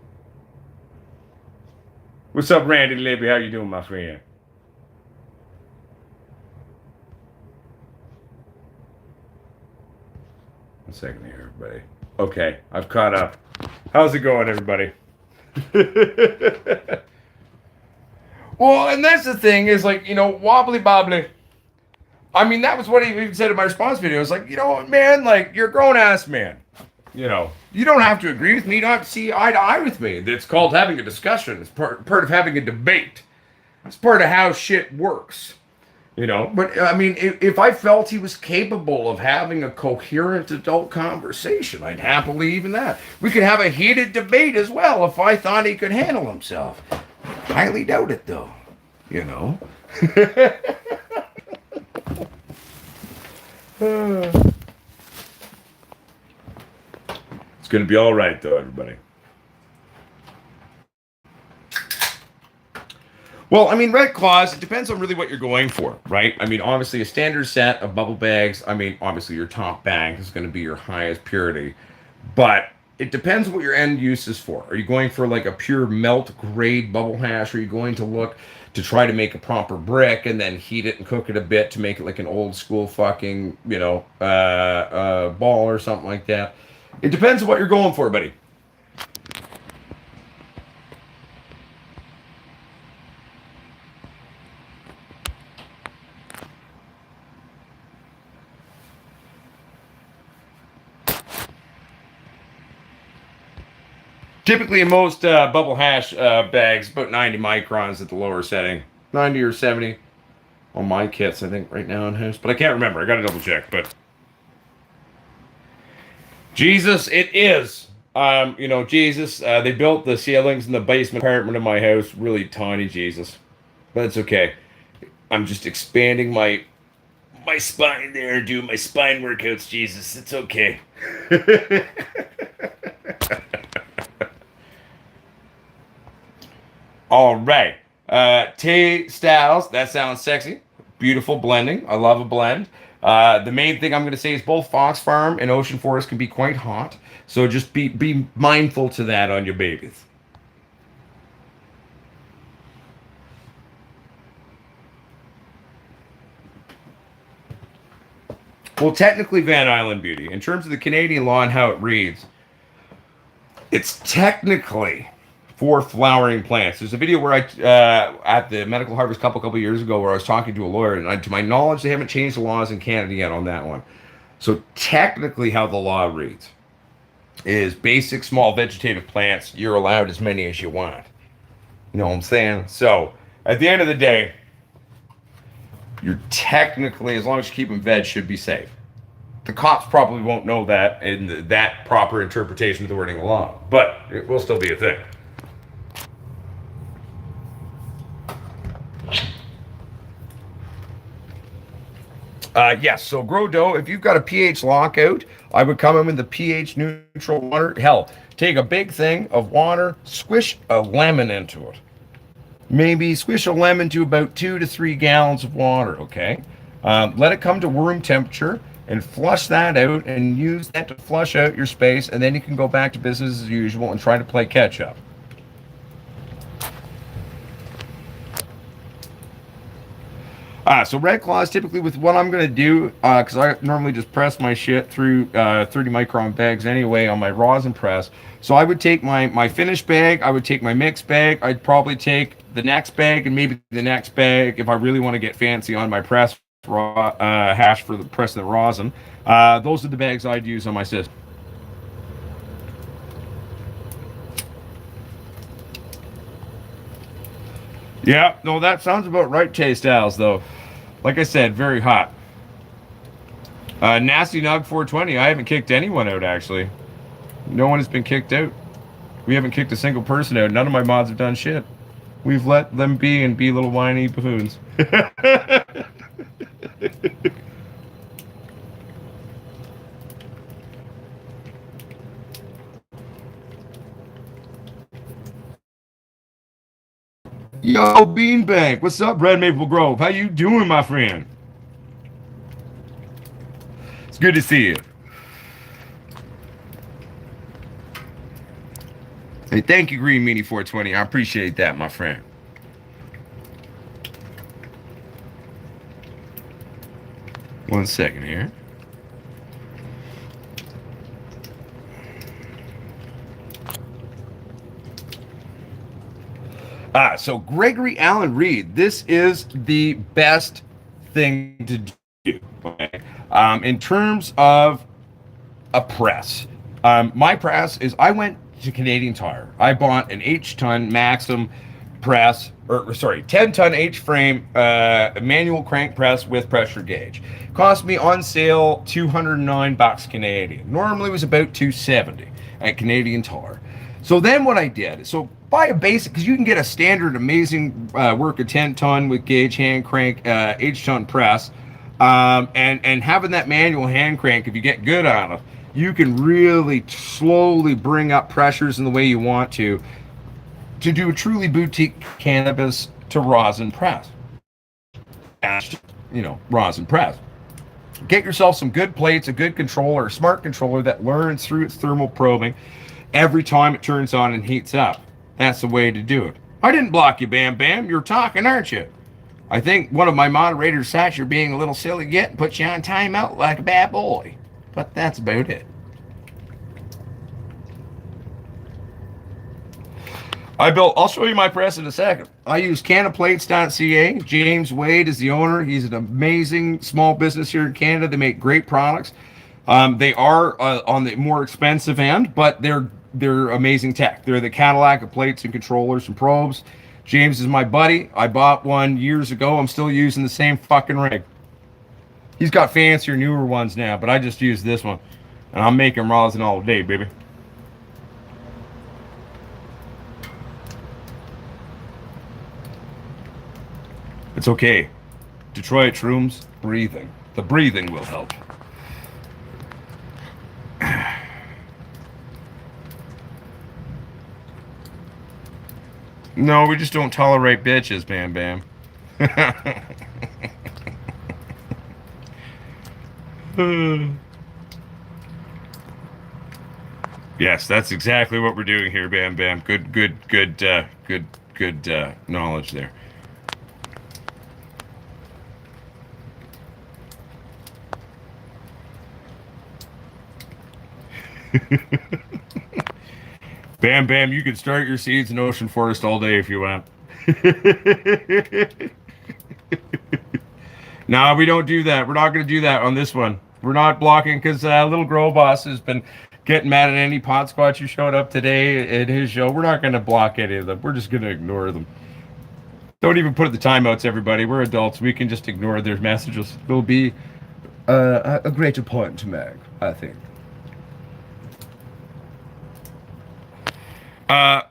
What's up, Randy Libby? How you doing, my friend? 1 second here, everybody. Okay, I've caught up. How's it going, everybody? Well, and that's the thing is like, wobbly bobbly. I mean, that was what he even said in my response video. It's like, man, like, you're a grown ass man. You don't have to agree with me. You don't have to see eye to eye with me. It's called having a discussion. It's part of having a debate. It's part of how shit works. But I mean, if I felt he was capable of having a coherent adult conversation, I'd happily even that. We could have a heated debate as well if I thought he could handle himself. Highly doubt it, though. It's going to be all right, though, everybody. Well, I mean, Red Claws, it depends on really what you're going for, right? I mean, obviously, a standard set of bubble bags, I mean, obviously, your top bag is going to be your highest purity. But it depends what your end use is for. Are you going for like a pure melt grade bubble hash? Or are you going to look to try to make a proper brick and then heat it and cook it a bit to make it like an old school fucking, ball or something like that? It depends on what you're going for, buddy. Typically, in most bubble hash bags, about 90 microns at the lower setting. 90 or 70 on my kits, I think, right now in house. But I can't remember. I got to double check. But Jesus, it is. Jesus, they built the ceilings in the basement apartment of my house really tiny, Jesus. But it's okay. I'm just expanding my spine there, doing my spine workouts, Jesus. It's okay. All right. Tay Styles, that sounds sexy. Beautiful blending. I love a blend. The main thing I'm going to say is both Fox Farm and Ocean Forest can be quite hot, so just be mindful to that on your babies. Well, technically, Van Island Beauty, in terms of the Canadian law and how it reads, it's technically for flowering plants. There's a video where at the Medical Harvest Cup a couple years ago where I was talking to a lawyer, and to my knowledge, they haven't changed the laws in Canada yet on that one. So technically, how the law reads is basic small vegetative plants. You're allowed as many as you want. You know what I'm saying? So at the end of the day, you're technically, as long as you keep them veg, should be safe. The cops probably won't know that in that proper interpretation of the wording of the law, but it will still be a thing. Yes, so grow dough. If you've got a pH lockout, I would come in the pH neutral water. Hell, take a big thing of water, squish a lemon into it. Maybe squish a lemon to about 2 to 3 gallons of water, okay? Let it come to room temperature and flush that out and use that to flush out your space, and then you can go back to business as usual and try to play catch up. So Red Claws, typically with what I'm going to do, because I normally just press my shit through 30 micron bags anyway on my rosin press. So I would take my finished bag, I would take my mixed bag, I'd probably take the next bag and maybe the next bag if I really want to get fancy on my press hash for the press of the rosin. Those are the bags I'd use on my system. Yeah, no, that sounds about right, Taste Styles, though. Like I said, very hot. Nasty Nug 420, I haven't kicked anyone out, actually. No one has been kicked out. We haven't kicked a single person out. None of my mods have done shit. We've let them be and be little whiny buffoons. Yo, Beanbank, what's up, Red Maple Grove? How you doing, my friend? It's good to see you. Hey, thank you, Green Meanie 420. I appreciate that, my friend. One second here. So Gregory Allen Reed, this is the best thing to do, okay? In terms of a press. My press is, I went to Canadian Tire. I bought an H-ton Maxim press, 10-ton H-frame manual crank press with pressure gauge. Cost me on sale $209 Canadian. Normally it was about $270 at Canadian Tire. So then what I did, so buy a basic, because you can get a standard amazing work of 10-ton with gauge hand crank H-ton press, and having that manual hand crank, if you get good on it, you can really slowly bring up pressures in the way you want to do a truly boutique cannabis to rosin press. Rosin press. Get yourself some good plates, a good controller, a smart controller that learns through its thermal probing every time it turns on and heats up. That's the way to do it. I didn't block you, Bam Bam. You're talking, aren't you? I think one of my moderators thought you're being a little silly yet and put you on timeout like a bad boy. But that's about it. I'll show you my press in a second. I use canaplates.ca. James Wade is the owner. He's an amazing small business here in Canada. They make great products. They are on the more expensive end, but they're amazing tech. They're the Cadillac of plates and controllers and probes. James is my buddy. I bought one years ago. I'm still using the same fucking rig. He's got fancier, newer ones now, but I just use this one. And I'm making rosin all day, baby. It's okay. Detroit shrooms, breathing. The breathing will help. No, we just don't tolerate bitches, Bam Bam. Yes, that's exactly what we're doing here, Bam Bam. Good knowledge there. Bam Bam, you can start your seeds in Ocean Forest all day if you want. No, we don't do that. We're not going to do that on this one. We're not blocking because little Grow Boss has been getting mad at any Potsquatch who showed up today at his show. We're not going to block any of them. We're just going to ignore them. Don't even put the timeouts, everybody. We're adults. We can just ignore their messages. It'll be a greater point to make, I think. Uh,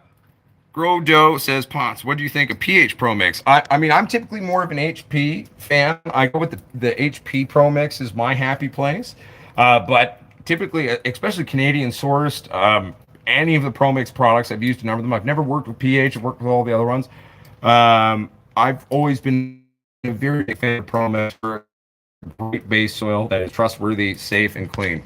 Grow Dough says, Potts, what do you think of pH Pro Mix? I mean, I'm typically more of an HP fan. I go with the HP Pro Mix is my happy place. But typically, especially Canadian sourced, any of the Pro Mix products, I've used a number of them. I've never worked with pH. I've worked with all the other ones. I've always been a very big fan of Pro Mix for great base soil that is trustworthy, safe, and clean.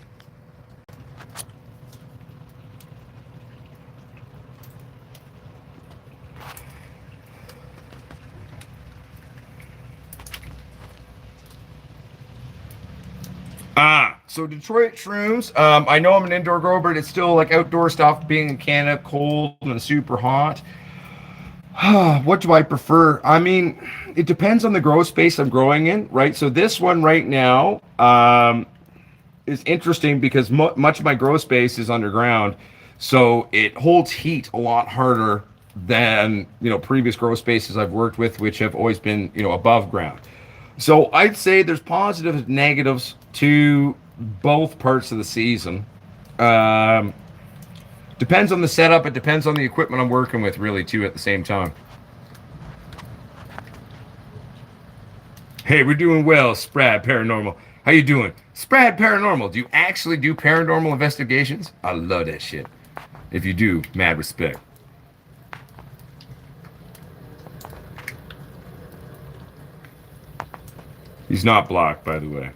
So Detroit shrooms. I know I'm an indoor grower, but it's still like outdoor stuff. Being in Canada, cold and super hot. What do I prefer? I mean, it depends on the grow space I'm growing in, right? So this one right now is interesting because much of my grow space is underground, so it holds heat a lot harder than previous grow spaces I've worked with, which have always been above ground. So I'd say there's positives and negatives to both parts of the season. Um, Depends on the setup. It depends on the equipment I'm working with, really, too, at the same time. Hey, we're doing well, Sprad Paranormal. How you doing? Sprad Paranormal, do you actually do paranormal investigations? I love that shit. If you do, mad respect. He's not blocked, by the way.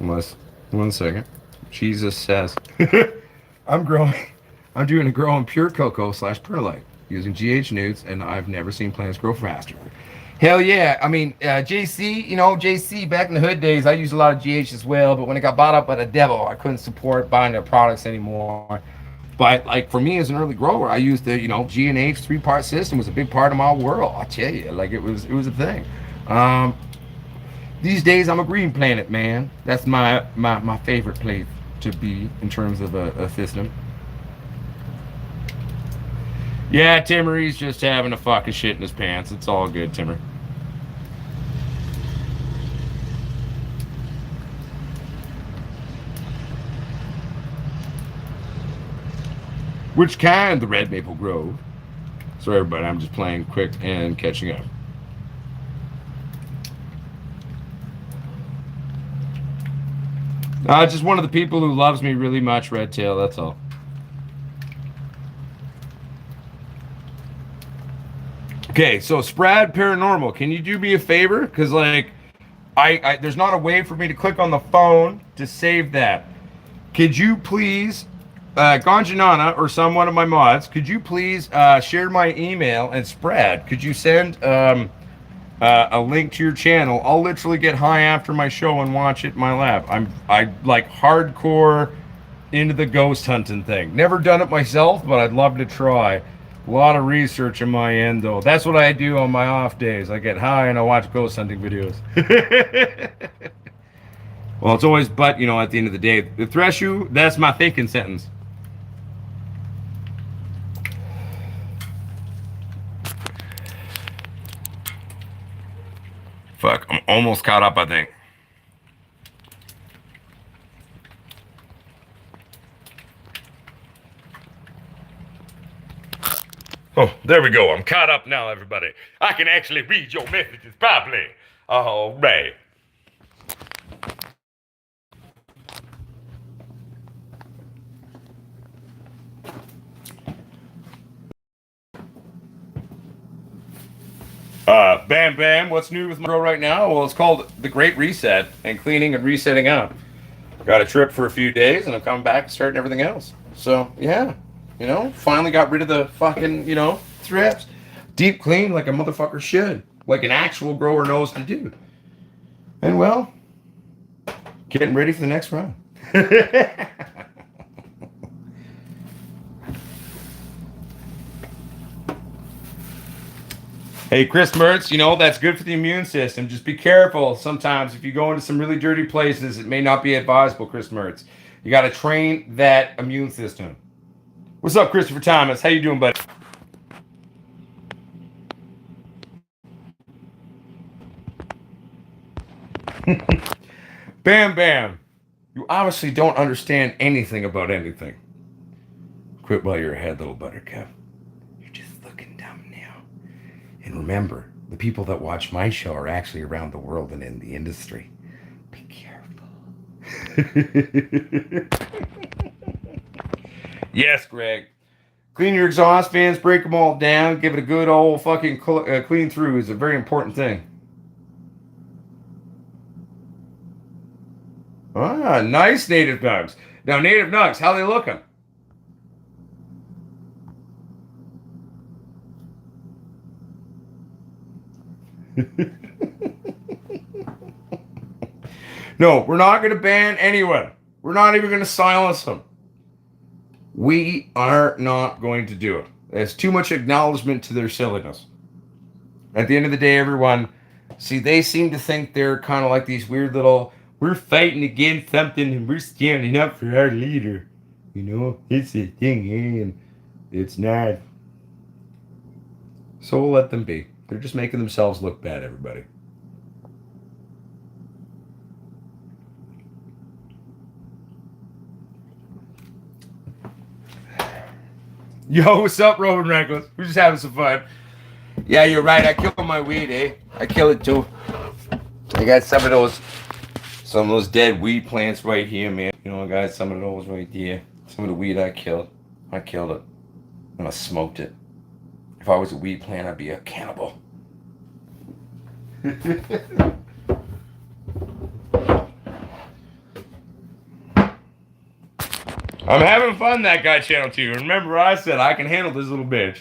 Unless, one second. Jesus says. I'm growing. I'm doing a grow on pure cocoa / perlite using GH newts, and I've never seen plants grow faster. Hell yeah. I mean, JC, JC, back in the hood days, I used a lot of GH as well, but when it got bought up by the devil, I couldn't support buying their products anymore. But like for me as an early grower, I used the, G&H 3-part system was a big part of my world. I tell you, like it was a thing. These days I'm a Green Planet man. That's my favorite place to be in terms of a system. Yeah, Timmery's just having a fucking shit in his pants. It's all good, Timmer. Which kind? The Red Maple Grove. Sorry, everybody. I'm just playing quick and catching up. Just one of the people who loves me really much, Red Tail. That's all. Okay, so Sprad Paranormal, can you do me a favor? Because like, there's not a way for me to click on the phone to save that. Could you please, Ganjanana or some one of my mods, could you please share my email and Sprad? Could you send a link to your channel? I'll literally get high after my show and watch it in my lab. I like hardcore into the ghost hunting thing. Never done it myself, but I'd love to try. A lot of research on my end, though. That's what I do on my off days. I get high and I watch ghost hunting videos. Well, it's always, but, at the end of the day, the threshu, that's my thinking sentence. Fuck, I'm almost caught up, I think. Oh, there we go. I'm caught up now, everybody. I can actually read your messages properly. All right. Bam Bam, what's new with my grow right now? Well, it's called the Great Reset and cleaning and resetting up. Got a trip for a few days and I'm coming back and starting everything else. So, yeah, finally got rid of the fucking, thrips. Deep clean like a motherfucker should, like an actual grower knows to do. And well, getting ready for the next run. Hey, Chris Mertz, that's good for the immune system. Just be careful sometimes. If you go into some really dirty places, it may not be advisable, Chris Mertz. You got to train that immune system. What's up, Christopher Thomas? How you doing, buddy? Bam Bam. You obviously don't understand anything about anything. Quit while you're ahead, little buttercup. You're just looking dumb now. And remember, the people that watch my show are actually around the world and in the industry. Be careful. Yes, Greg. Clean your exhaust fans, break them all down, give it a good old fucking clean through is a very important thing. Ah, nice native nugs. Now, native nugs, how they looking? No, we're not going to ban anyone. We're not even going to silence them. We are not going to do it. There's too much acknowledgement to their silliness. At the end of the day, everyone, see, they seem to think they're kind of like these weird little, we're fighting against something and we're standing up for our leader. It's a thing, and it's not. So we'll let them be. They're just making themselves look bad, everybody. Yo, what's up, Roman Reckless? We're just having some fun. Yeah, you're right. I kill my weed, eh? I kill it too. I got some of those dead weed plants right here, man. I got some of those right there. Some of the weed I killed. I killed it. And I smoked it. If I was a weed plant, I'd be a cannibal. I'm having fun, that guy channel 2. Remember, I said I can handle this little bitch.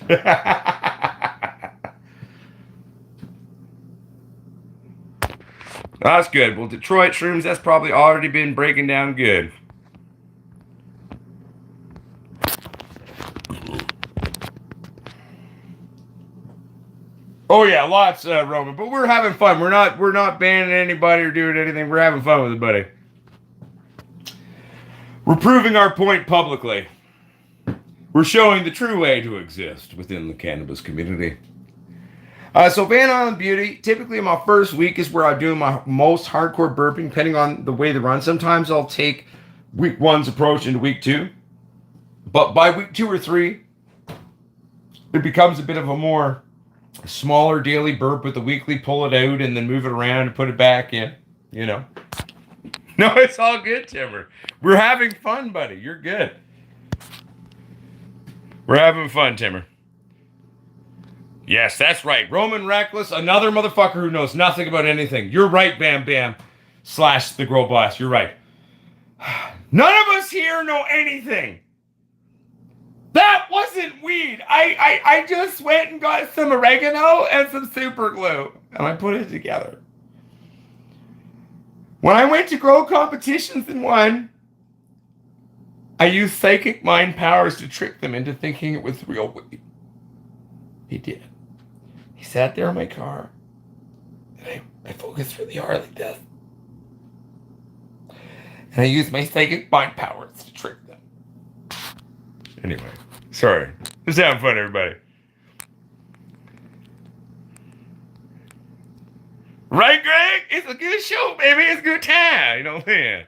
That's good. Well, Detroit Shrooms, that's probably already been breaking down good. Oh yeah, lots, Roman. But we're having fun. We're not banning anybody or doing anything. We're having fun with it, buddy. We're proving our point publicly. We're showing the true way to exist within the cannabis community. So Van Island Beauty, typically my first week is where I do my most hardcore burping, depending on the way they run. Sometimes I'll take week 1's approach into week 2. But by week 2 or 3, it becomes a bit of a more smaller daily burp with the weekly, pull it out and then move it around and put it back in, No, it's all good, Timber. We're having fun, buddy. You're good. We're having fun, Timber. Yes, that's right. Roman Reckless, another motherfucker who knows nothing about anything. You're right, Bam Bam / the Grow Boss. You're right. None of us here know anything. That wasn't weed. I just went and got some oregano and some super glue, and I put it together. When I went to grow competitions and won, I used psychic mind powers to trick them into thinking it was real weed. He did. He sat there in my car, and I focused really hard like this. And I used my psychic mind powers to trick them. Anyway, sorry. Just having fun, everybody. Right, Greg? It's a good show, baby. It's a good time. You know what I'm saying?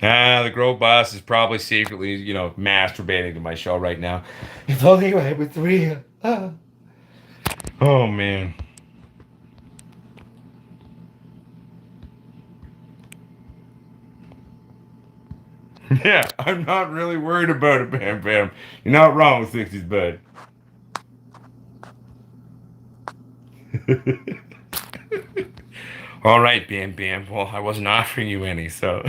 The Grow Boss is probably secretly, masturbating to my show right now. If only I was real. Oh, man. Yeah, I'm not really worried about it, Bam Bam. You're not wrong with 60s, bud. All right, Bam Bam. Well, I wasn't offering you any, so.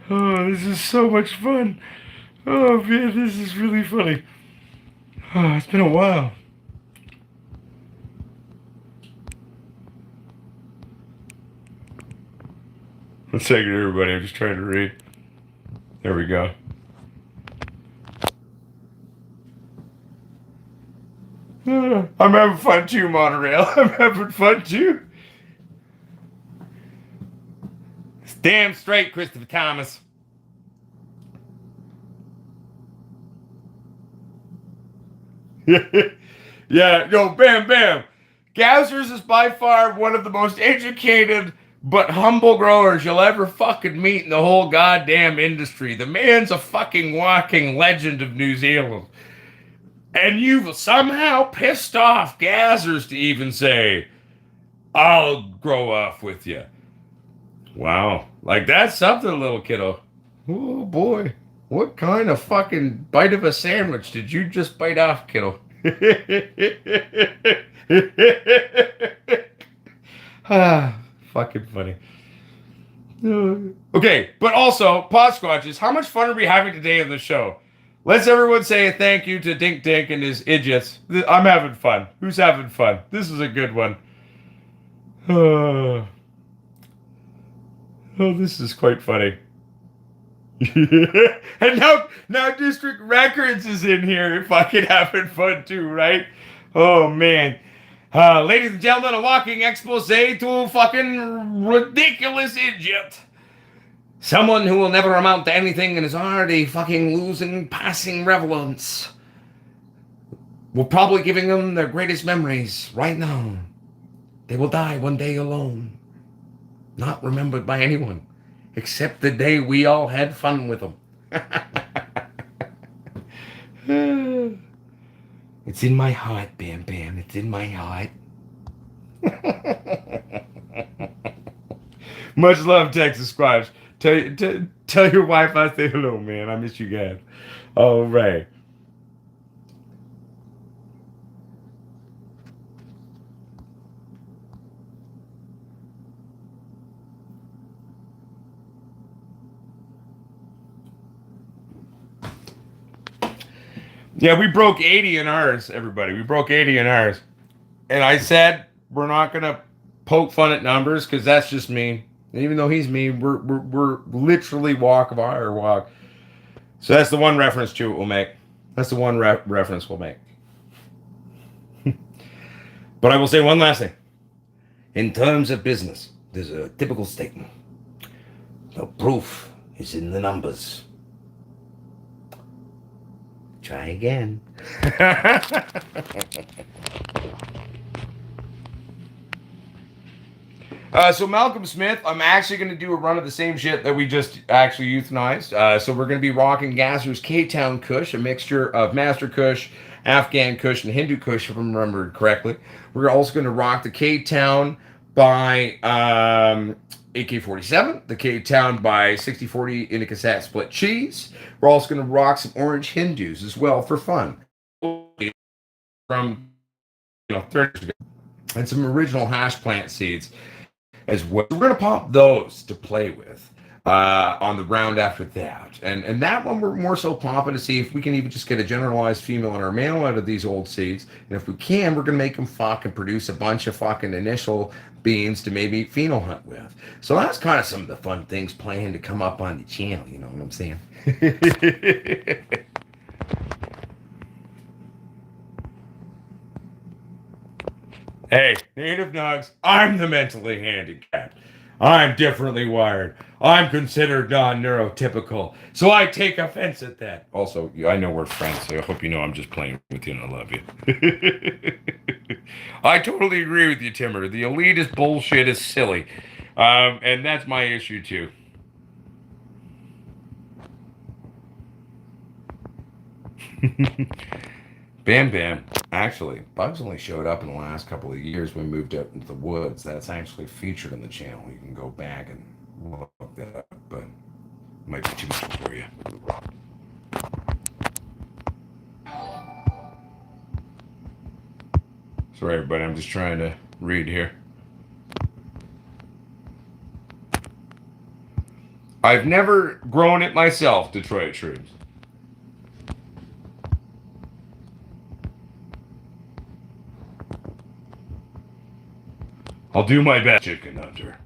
Oh, this is so much fun. Oh, man, this is really funny. Oh, it's been a while. One second, everybody. I'm just trying to read. There we go. I'm having fun too, Monorail. I'm having fun too. It's damn straight, Christopher Thomas. Yeah, yo, Bam Bam. Gauzers is by far one of the most educated but humble growers you'll ever fucking meet in the whole goddamn industry. The man's a fucking walking legend of New Zealand. And you've somehow pissed off Gauzers to even say, I'll grow off with you. Wow. Like, that's something, little kiddo. Oh, boy. What kind of fucking bite of a sandwich did you just bite off, kiddo? Ah, fucking funny. Okay, but also, Potsquatches, how much fun are we having today on the show? Let's everyone say a thank you to Dink Dink and his idiots. I'm having fun. Who's having fun? This is a good one. Oh, this is quite funny. And now District Records is in here fucking having fun too, right? Oh, man. Ladies and gentlemen, a walking expose to fucking ridiculous idiot. Someone who will never amount to anything and is already fucking losing passing relevance. We're probably giving them their greatest memories right now. They will die one day alone. Not remembered by anyone. Except the day we all had fun with them. It's in my heart, Bam Bam. It's in my heart. Much love, Texas Squash. Tell your wife I say hello, man. I miss you guys. All right. Yeah, we broke 80 in ours, everybody. We broke 80 in ours. And I said, we're not going to poke fun at numbers because that's just me. And even though he's me, we're literally walk of our walk. So that's the one reference to it we'll make. That's the one reference we'll make. But I will say one last thing. In terms of business, there's a typical statement. The proof is in the numbers. Try again. So Malcolm Smith, I'm actually going to do a run of the same shit that we just actually euthanized. So we're going to be rocking Gauzer's K-Town Kush, a mixture of Master Kush, Afghan Kush, and Hindu Kush, if I remember correctly. We're also going to rock the K-Town by AK-47, the K-Town by 6040 in a cassette split cheese. We're also going to rock some orange Hindus as well for fun. From 30 years ago. And some original hash plant seeds as well. We're going to pop those to play with on the round after that. And that one we're more so popping to see if we can even just get a generalized female and our male out of these old seeds. And if we can, we're going to make them fucking produce a bunch of fucking initial beans to maybe phenol hunt with. So that's kind of some of the fun things planned to come up on the channel, you know what I'm saying? Hey, native nugs, I'm the mentally handicapped. I'm differently wired. I'm considered non-neurotypical. So I take offense at that. Also, I know we're friends, so I hope you know I'm just playing with you and I love you. I totally agree with you, Timmer. The elitist bullshit is silly. And that's my issue, too. Bam Bam. Actually, bugs only showed up in the last couple of years when we moved up into the woods. That's actually featured in the channel. You can go back and love that, but it might be too much for you. Sorry, everybody. I'm just trying to read here. I've never grown it myself, Detroit Shrooms. I'll do my best, Chicken Hunter.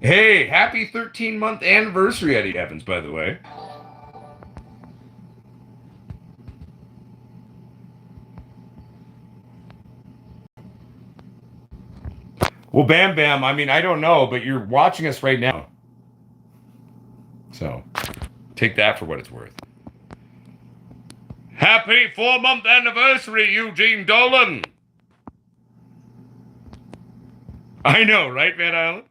Hey, happy 13-month anniversary, Eddie Evans, by the way. Well, Bam Bam, I mean, I don't know, but you're watching us right now. So, take that for what it's worth. Happy 4-month anniversary, Eugene Dolan! I know, right, Van Island?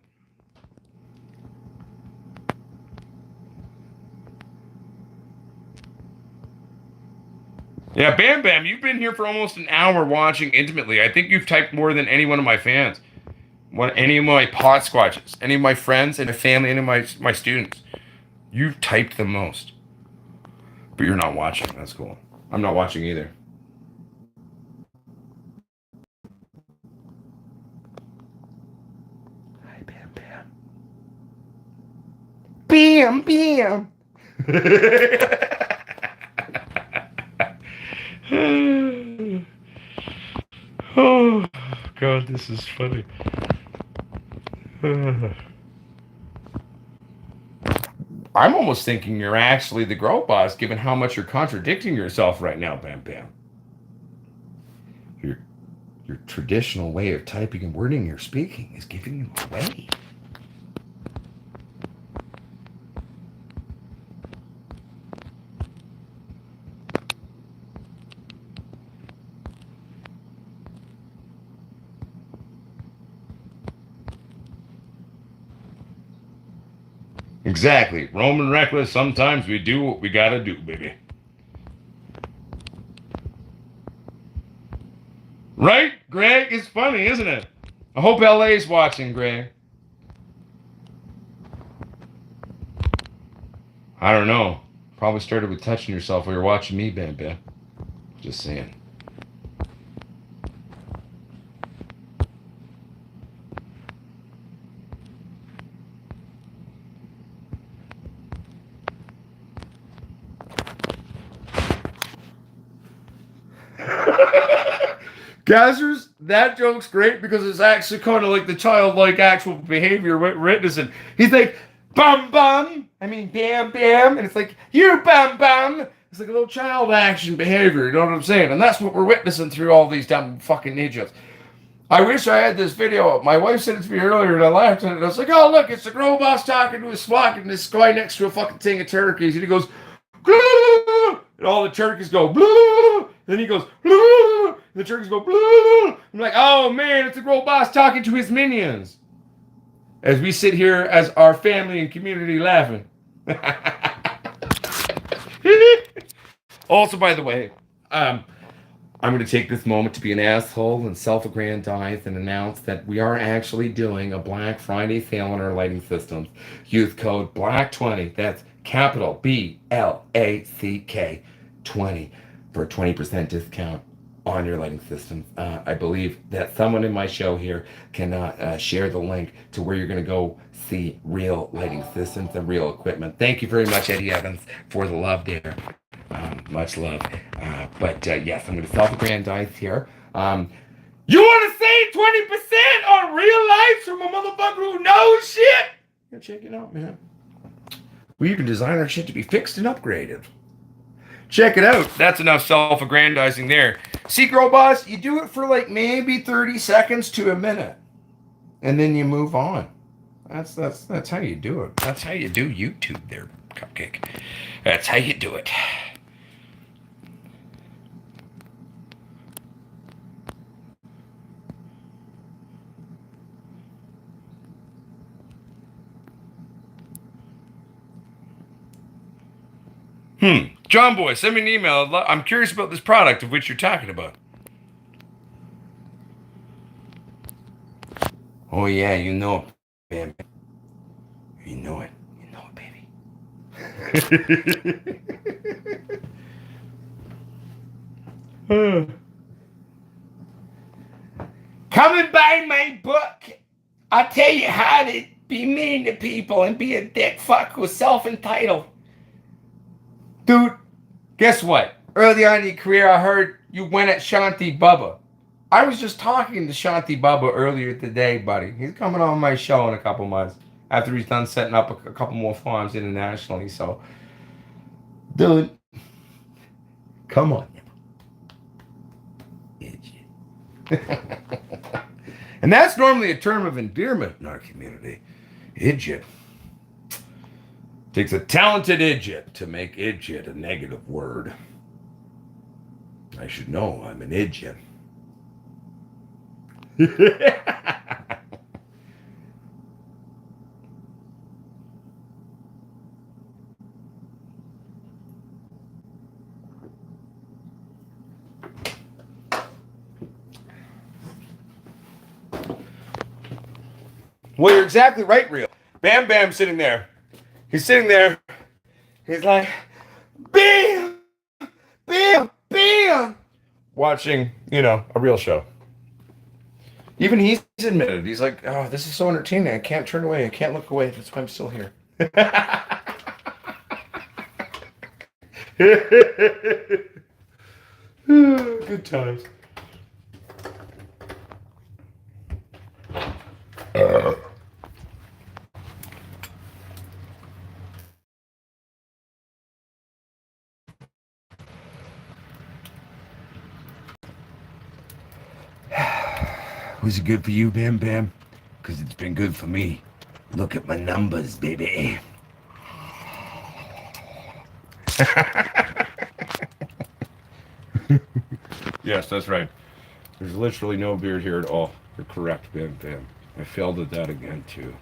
Yeah, Bam Bam, you've been here for almost an hour watching intimately. I think you've typed more than any one of my fans. Any of my Potsquatches, any of my friends and my family, any of my students. You've typed the most. But you're not watching. That's cool. I'm not watching either. Hi, Bam Bam. Bam Bam. Oh, God, this is funny. I'm almost thinking you're actually the Grow Boss, given how much you're contradicting yourself right now, Bam Bam. Your traditional way of typing and wording your speaking is giving you away. Exactly. Roman reckless, sometimes we do what we gotta do, baby. Right, Greg? It's funny, isn't it? I hope LA's watching, Greg. I don't know. Probably started with touching yourself while you're watching me, Bam Bam. Just saying. Gazzers, that joke's great because it's actually kind of like the childlike actual behavior witnessing. He's like, bum bum. I mean, bam bam. And it's like, you bum bum. It's like a little child action behavior. You know what I'm saying? And that's what we're witnessing through all these damn fucking ninjas. I wish I had this video. My wife sent it to me earlier and I laughed at it. I was like, oh, look, it's the Grow Boss talking to his flock and this guy next to a fucking thing of turkeys. And he goes, Gloo! And all the turkeys go, Bloo! Then he goes, Bloo! And the turkeys go, Bloo! I'm like, oh man, it's the Grow Boss talking to his minions. As we sit here as our family and community laughing. Also, by the way, I'm going to take this moment to be an asshole and self-aggrandize and announce that we are actually doing a Black Friday sale on our lighting systems. Use code BLACK20. That's capital BLACK 20 for a 20% discount on your lighting systems. I believe that someone in my show here can share the link to where you're going to go see real lighting systems and real equipment. Thank you very much, Eddie Evans, for the love there. Much love. But yes, I'm going to self-aggrandize here. You want to save 20% on real lights from a motherfucker who knows shit? Yeah, check it out, man. Well, you can design our shit to be fixed and upgraded. Check it out. That's enough self-aggrandizing there. See, Grow Boss, you do it for like maybe 30 seconds to a minute. And then you move on. That's how you do it. That's how you do YouTube there, Cupcake. That's how you do it. John Boy, send me an email. I'm curious about this product of which you're talking about. Oh yeah, you know it, baby. You know it. You know it, baby. Come and buy my book. I'll tell you how to be mean to people and be a dick fuck who's self-entitled. Dude, guess what? Early on in your career, I heard you went at Shanti Bubba. I was just talking to Shanti Bubba earlier today, buddy. He's coming on my show in a couple months after he's done setting up a couple more farms internationally. So, dude, come on. And that's normally a term of endearment in our community. Idiot. Takes a talented idiot to make idiot a negative word. I should know I'm an idiot. Well, you're exactly right, Real. Bam Bam's sitting there. He's sitting there. He's like, bam, bam, bam. Watching, a real show. Even he's admitted. He's like, oh, this is so entertaining. I can't turn away. I can't look away. That's why I'm still here. Good times. Was it good for you, Bam Bam? Because it's been good for me. Look at my numbers, baby. Yes, that's right. There's literally no beard here at all. You're correct, Bam Bam. I failed at that again, too.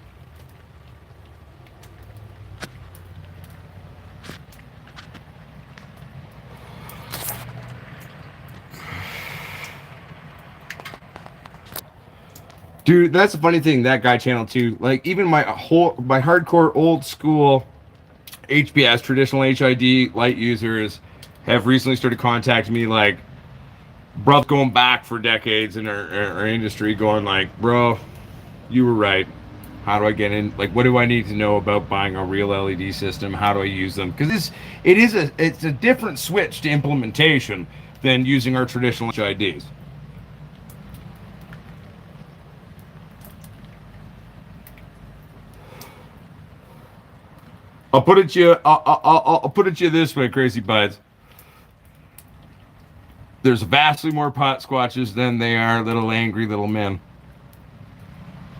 Dude, that's the funny thing, that guy channel too. Like even my hardcore old school HPS traditional HID light users have recently started contacting me like bro going back for decades in our industry going like, bro, you were right. How do I get in? Like, what do I need to know about buying a real LED system? How do I use them? Because it's a different switch to implementation than using our traditional HIDs. I'll put it to you this way, crazy buds. There's vastly more Potsquatches than they are little angry little men.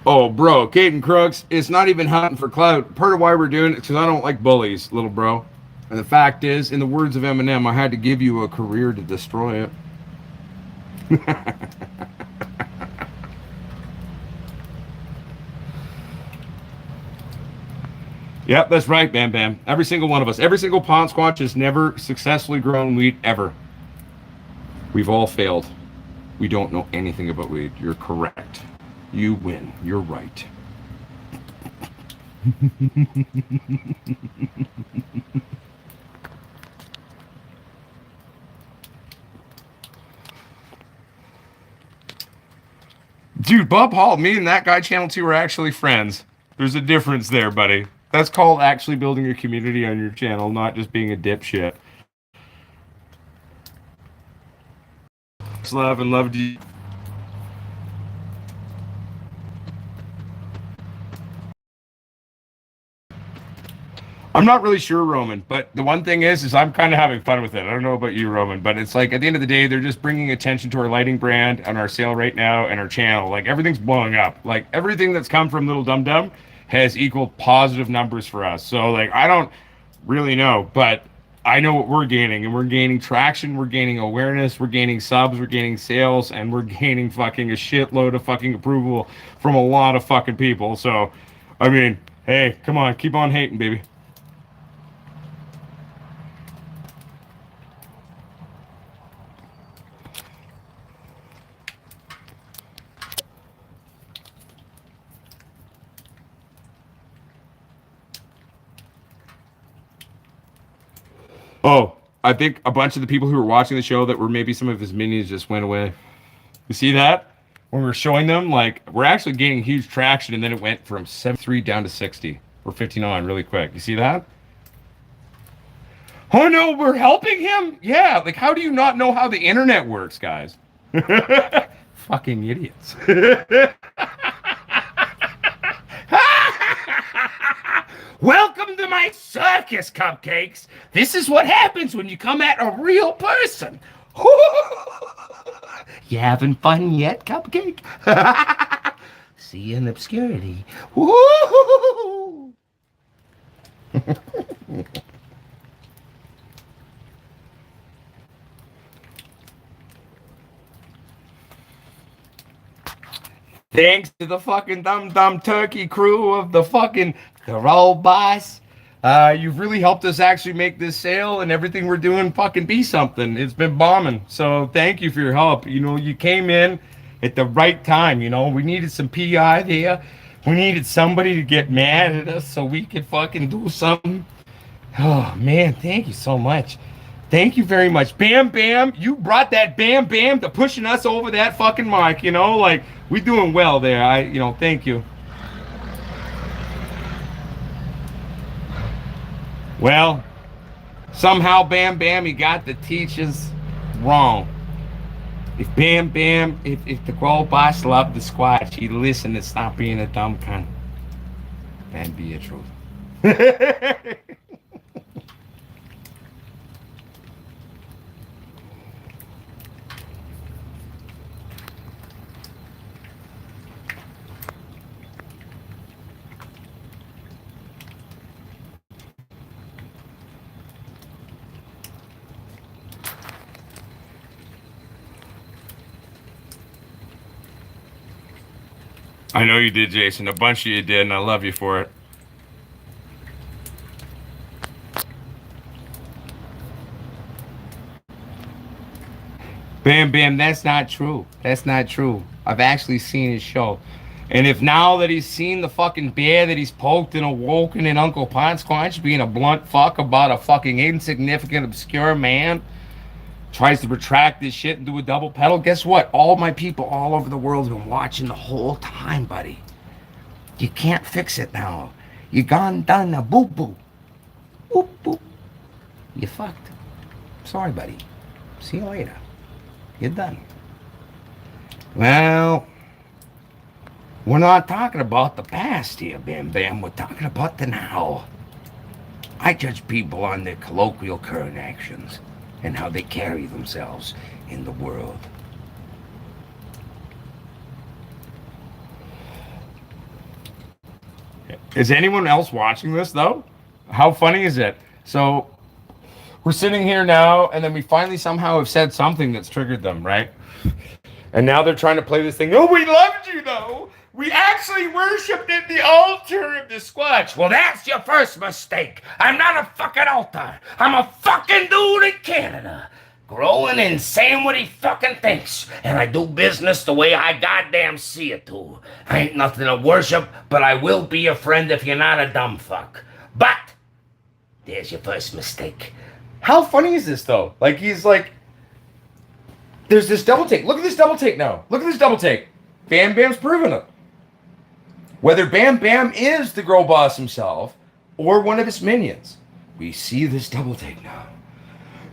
Oh, bro, Caden Crooks, it's not even hunting for clout. Part of why we're doing it is because I don't like bullies, little bro. And the fact is, in the words of Eminem, I had to give you a career to destroy it. Yep, that's right, Bam Bam. Every single one of us. Every single Potsquatch has never successfully grown wheat, ever. We've all failed. We don't know anything about wheat. You're correct. You win. You're right. Dude, Bob Hall, me and that guy channel 2 are actually friends. There's a difference there, buddy. That's called actually building a community on your channel, not just being a dipshit. Love and love to you. I'm not really sure, Roman, but the one thing is I'm kind of having fun with it. I don't know about you, Roman, but it's like at the end of the day, they're just bringing attention to our lighting brand and our sale right now and our channel. Like everything's blowing up. Like everything that's come from Little Dum Dum has equal positive numbers for us. So like I don't really know, but I know what we're gaining, and we're gaining traction, we're gaining awareness, we're gaining subs, we're gaining sales, and we're gaining fucking a shitload of fucking approval from a lot of fucking people. So, I mean, hey, come on, keep on hating, baby. Oh, I think a bunch of the people who were watching the show that were maybe some of his minions just went away. You see that? When we were showing them, like, we're actually gaining huge traction, and then it went from 73 down to 60 or 59 really quick. You see that? Oh no, we're helping him? Yeah, like, how do you not know how the internet works, guys? Fucking idiots. Welcome to my circus, cupcakes. This is what happens when you come at a real person. You having fun yet, cupcake? See you in obscurity. Thanks to the fucking dumb turkey crew of the fucking Grow Boss. You've really helped us actually make this sale and everything we're doing fucking be something. It's been bombing. So thank you for your help. You know, you came in at the right time. You know, we needed some PI there. We needed somebody to get mad at us so we could fucking do something. Oh man, thank you so much. Thank you very much. Bam Bam, you brought that Bam Bam to pushing us over that fucking mark, you know? Like, we doing well there. Thank you. Well, somehow Bam Bam, he got the teachers wrong. If Bam Bam, if the Grow Boss loved the Squatch, he'd listen and stop being a dumb cunt. That'd be a truth. I know you did, Jason. A bunch of you did, and I love you for it. Bam Bam, that's not true. That's not true. I've actually seen his show. And if now that he's seen the fucking bear that he's poked and awoken in Uncle Potsquatch being a blunt fuck about a fucking insignificant, obscure man, tries to retract this shit and do a double pedal, guess what? All my people all over the world have been watching the whole time, buddy. You can't fix it now. You gone done a boop boop. Boop boop. You fucked. Sorry, buddy. See you later. You're done. Well, we're not talking about the past here, Bam Bam. We're talking about the now. I judge people on their colloquial current actions and how they carry themselves in the world. Is anyone else watching this, though? How funny is it? So, we're sitting here now, and then we finally somehow have said something that's triggered them, right? And now they're trying to play this thing. Oh, we loved you, though. We actually worshipped at the altar of the Squatch. Well, that's your first mistake. I'm not a fucking altar. I'm a fucking dude in Canada, growing and saying what he fucking thinks. And I do business the way I goddamn see it to. I ain't nothing to worship, but I will be your friend if you're not a dumb fuck. But there's your first mistake. How funny is this, though? Like, he's like, there's this double take. Look at this double take now. Look at this double take. Bam Bam's proven it. Whether Bam Bam is the Grow Boss himself or one of his minions, we see this double take now.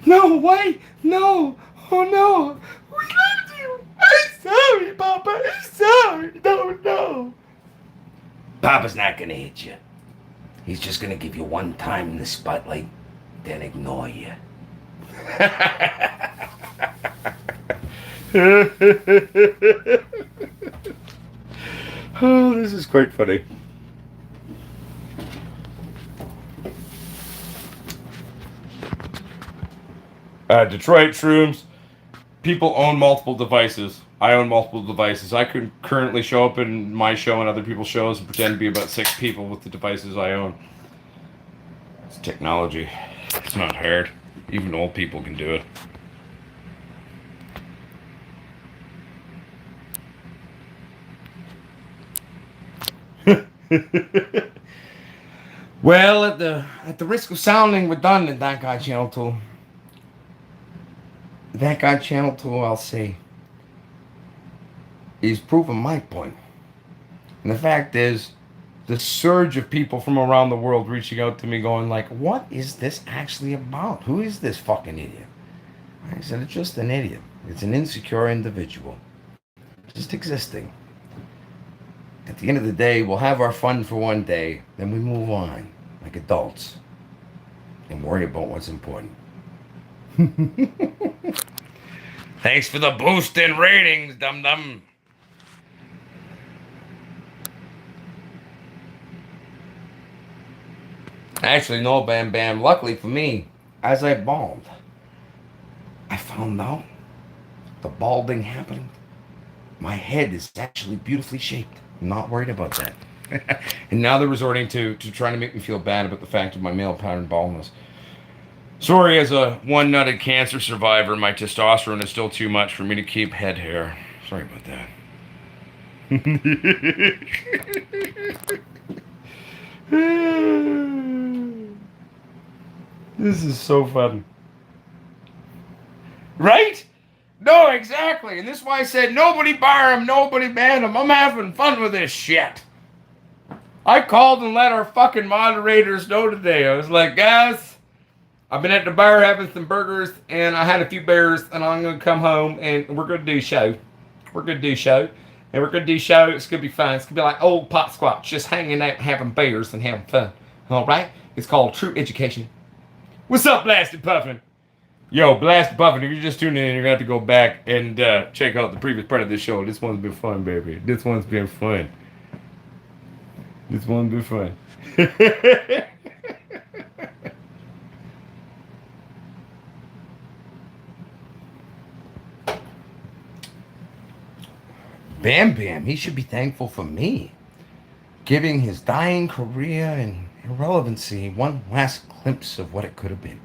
No, wait, no, oh no, we loved you. I'm sorry, Papa, I'm sorry, no. Papa's not gonna hit you. He's just gonna give you one time in the spotlight, then ignore you. Oh, this is quite funny. Detroit Shrooms. People own multiple devices. I own multiple devices. I could currently show up in my show and other people's shows and pretend to be about 6 people with the devices I own. It's technology. It's not hard. Even old people can do it. Well, at the risk of sounding redundant, that guy channel tool, I'll say, is proving my point. And the fact is, the surge of people from around the world reaching out to me, going like, "What is this actually about? Who is this fucking idiot?" I said, "It's just an idiot. It's an insecure individual, just existing. At the end of the day, we'll have our fun for one day, then we move on, like adults, and worry about what's important." Thanks for the boost in ratings, dum dum. Actually, no, Bam Bam. Luckily for me, as I bald, I found out the balding happening. My head is actually beautifully shaped. I'm not worried about that. And now they're resorting to trying to make me feel bad about the fact of my male pattern baldness. Sorry, as a one-nutted cancer survivor, my testosterone is still too much for me to keep head hair. Sorry about that. This is so fun. Right? No, exactly. And this is why I said nobody bar him, nobody ban him. I'm having fun with this shit. I called and let our fucking moderators know today. I was like, guys, I've been at the bar having some burgers and I had a few beers and I'm going to come home and we're going to do a show. We're going to do a show. And we're going to do a show. It's going to be fun. It's going to be like old Potsquatch, just hanging out, having beers and having fun. All right? It's called True Education. What's up, Blasted Puffin? Yo, Blasted Puffin, if you're just tuning in, you're going to have to go back and check out the previous part of this show. This one's been fun, baby. This one's been fun. This one's been fun. Bam Bam, he should be thankful for me, giving his dying career and irrelevancy one last glimpse of what it could have been.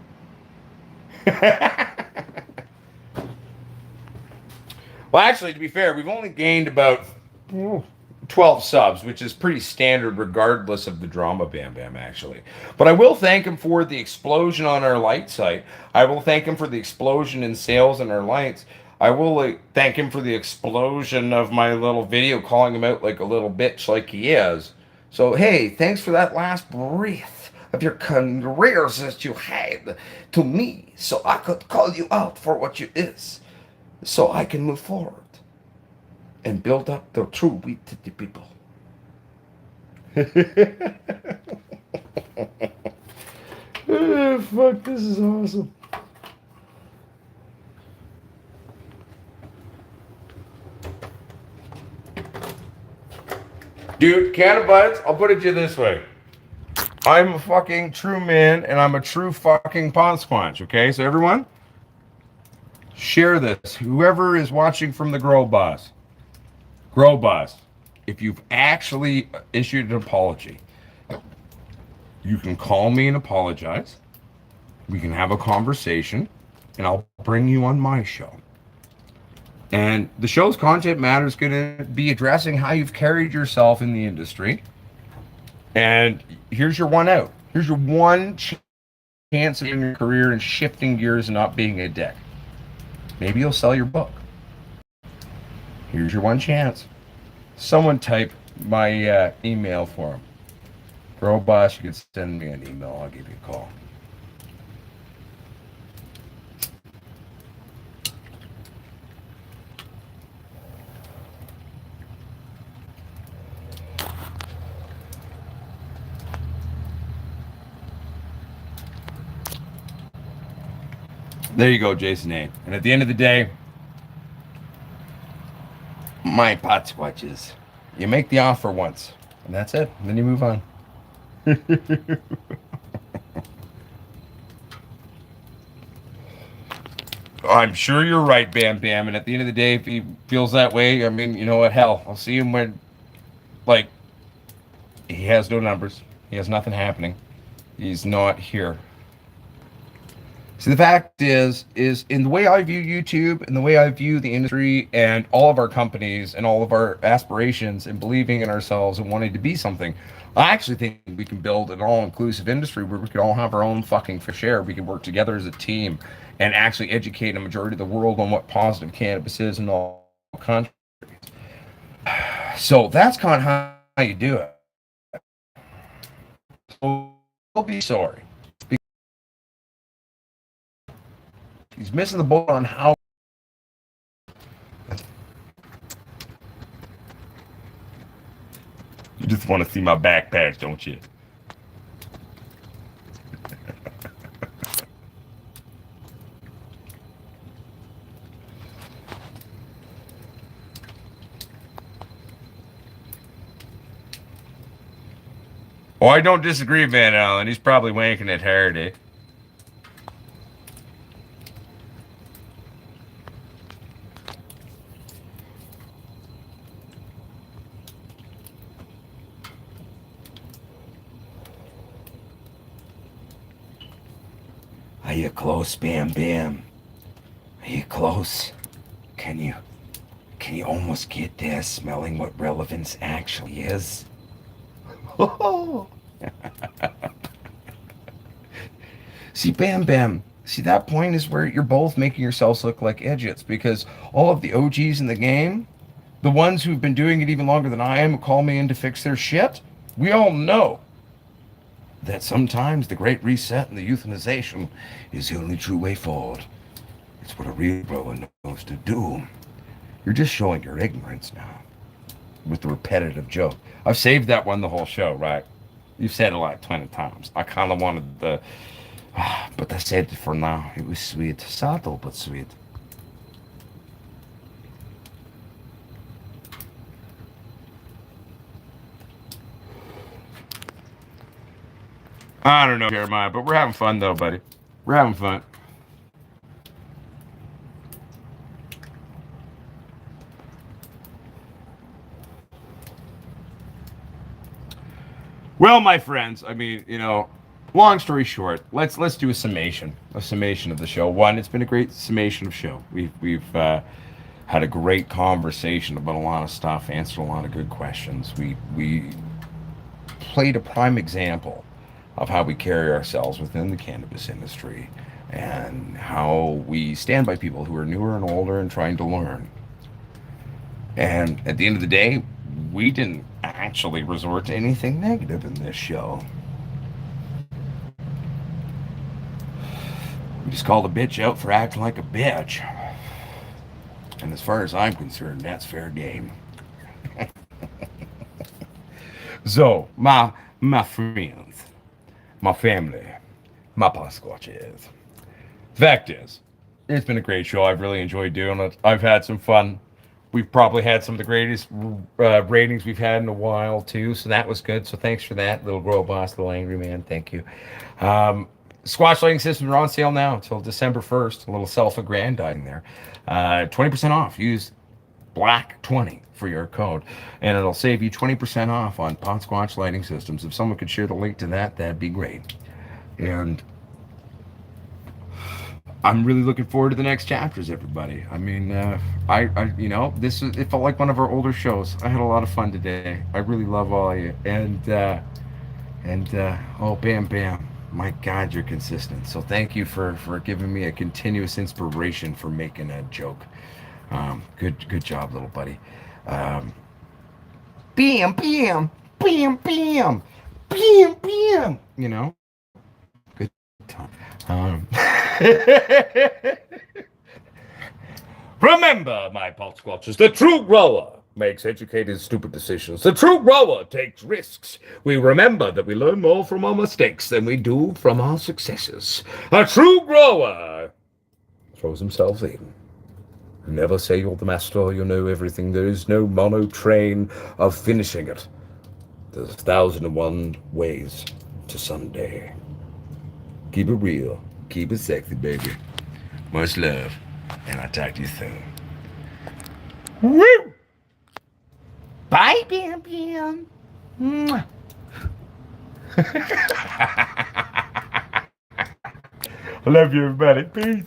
Well, actually, to be fair, we've only gained about 12 subs, which is pretty standard regardless of the drama, Bam Bam, actually. But I will thank him for the explosion on our light site. I will thank him for the explosion in sales in our lights. I will thank him for the explosion of my little video calling him out like a little bitch like he is. So, hey, thanks for that last breath of your careers that you had to me so I could call you out for what you is, so I can move forward and build up the true wheat to the people. Fuck, this is awesome. Dude, can of buds, I'll put it to you this way. I'm a fucking true man and I'm a true fucking Potsquatch, okay? So everyone, share this. Whoever is watching from the Grow Boss, if you've actually issued an apology, you can call me and apologize. We can have a conversation and I'll bring you on my show. And the show's content matter is going to be addressing how you've carried yourself in the industry. And here's your one out. Here's your one chance in your career and shifting gears and not being a dick. Maybe you'll sell your book. Here's your one chance. Someone type my email for him. Girl Boss, you can send me an email. I'll give you a call. There you go, Jason A. And at the end of the day, my Potsquatches, you make the offer once, and that's it. And then you move on. I'm sure you're right, Bam Bam. And at the end of the day, if he feels that way, I mean, you know what? Hell, I'll see him when, like, he has no numbers. He has nothing happening. He's not here. So the fact is in the way I view YouTube and the way I view the industry and all of our companies and all of our aspirations and believing in ourselves and wanting to be something, I actually think we can build an all-inclusive industry where we can all have our own fucking fair share. We can work together as a team and actually educate a majority of the world on what positive cannabis is in all countries. So that's kind of how you do it. So I'll be sorry. He's missing the boat on how. You just want to see my backpack, don't you? Oh, I don't disagree, Van Allen. He's probably wanking at Hardy. Are you close, Bam Bam? Are you close? Can you almost get there smelling what relevance actually is? See, Bam Bam, see, that point is where you're both making yourselves look like idiots because all of the OGs in the game, the ones who've been doing it even longer than I am, who call me in to fix their shit, we all know that sometimes the Great Reset and the euthanization is the only true way forward. It's what a real grower knows to do. You're just showing your ignorance now with the repetitive joke. I've saved that one the whole show, right? You've said it like 20 times. I kind of wanted the... But I saved it for now. It was sweet. Subtle, but sweet. I don't know, Jeremiah, but we're having fun, though, buddy. We're having fun. Well, my friends, I mean, long story short, let's do a summation of the show. One, it's been a great summation of show. We've had a great conversation about a lot of stuff, answered a lot of good questions. We played a prime example of how we carry ourselves within the cannabis industry and how we stand by people who are newer and older and trying to learn. And at the end of the day, we didn't actually resort to anything negative in this show. We just called a bitch out for acting like a bitch. And as far as I'm concerned, that's fair game. So, my friends, my family, my Potsquatches. Fact is, it's been a great show. I've really enjoyed doing it. I've had some fun. We've probably had some of the greatest ratings we've had in a while, too. So that was good. So thanks for that, little Grow Boss, little Angry Man. Thank you. Squash lighting systems are on sale now until December 1st. A little self-aggrandizing there. 20% off. Use BLACK20 for your code. And it'll save you 20% off on Potsquatch lighting systems. If someone could share the link to that, that'd be great. And I'm really looking forward to the next chapters, everybody. I mean, it felt like one of our older shows. I had a lot of fun today. I really love all of you. And oh, Bam Bam. My God, you're consistent. So thank you for giving me a continuous inspiration for making a joke. Good job, little buddy. Bam, bam, bam, bam, bam, bam. Good time. Remember, my Potsquatchers, the true grower makes educated, stupid decisions. The true grower takes risks. We remember that we learn more from our mistakes than we do from our successes. A true grower throws himself in. Never say you're the master, you know everything. There is no mono train of finishing it. There's 1,001 ways to Sunday. Keep it real. Keep it sexy, baby. Much love. And I'll talk to you soon. Woo! Bye, Bam Bam. I love you, everybody. Peace.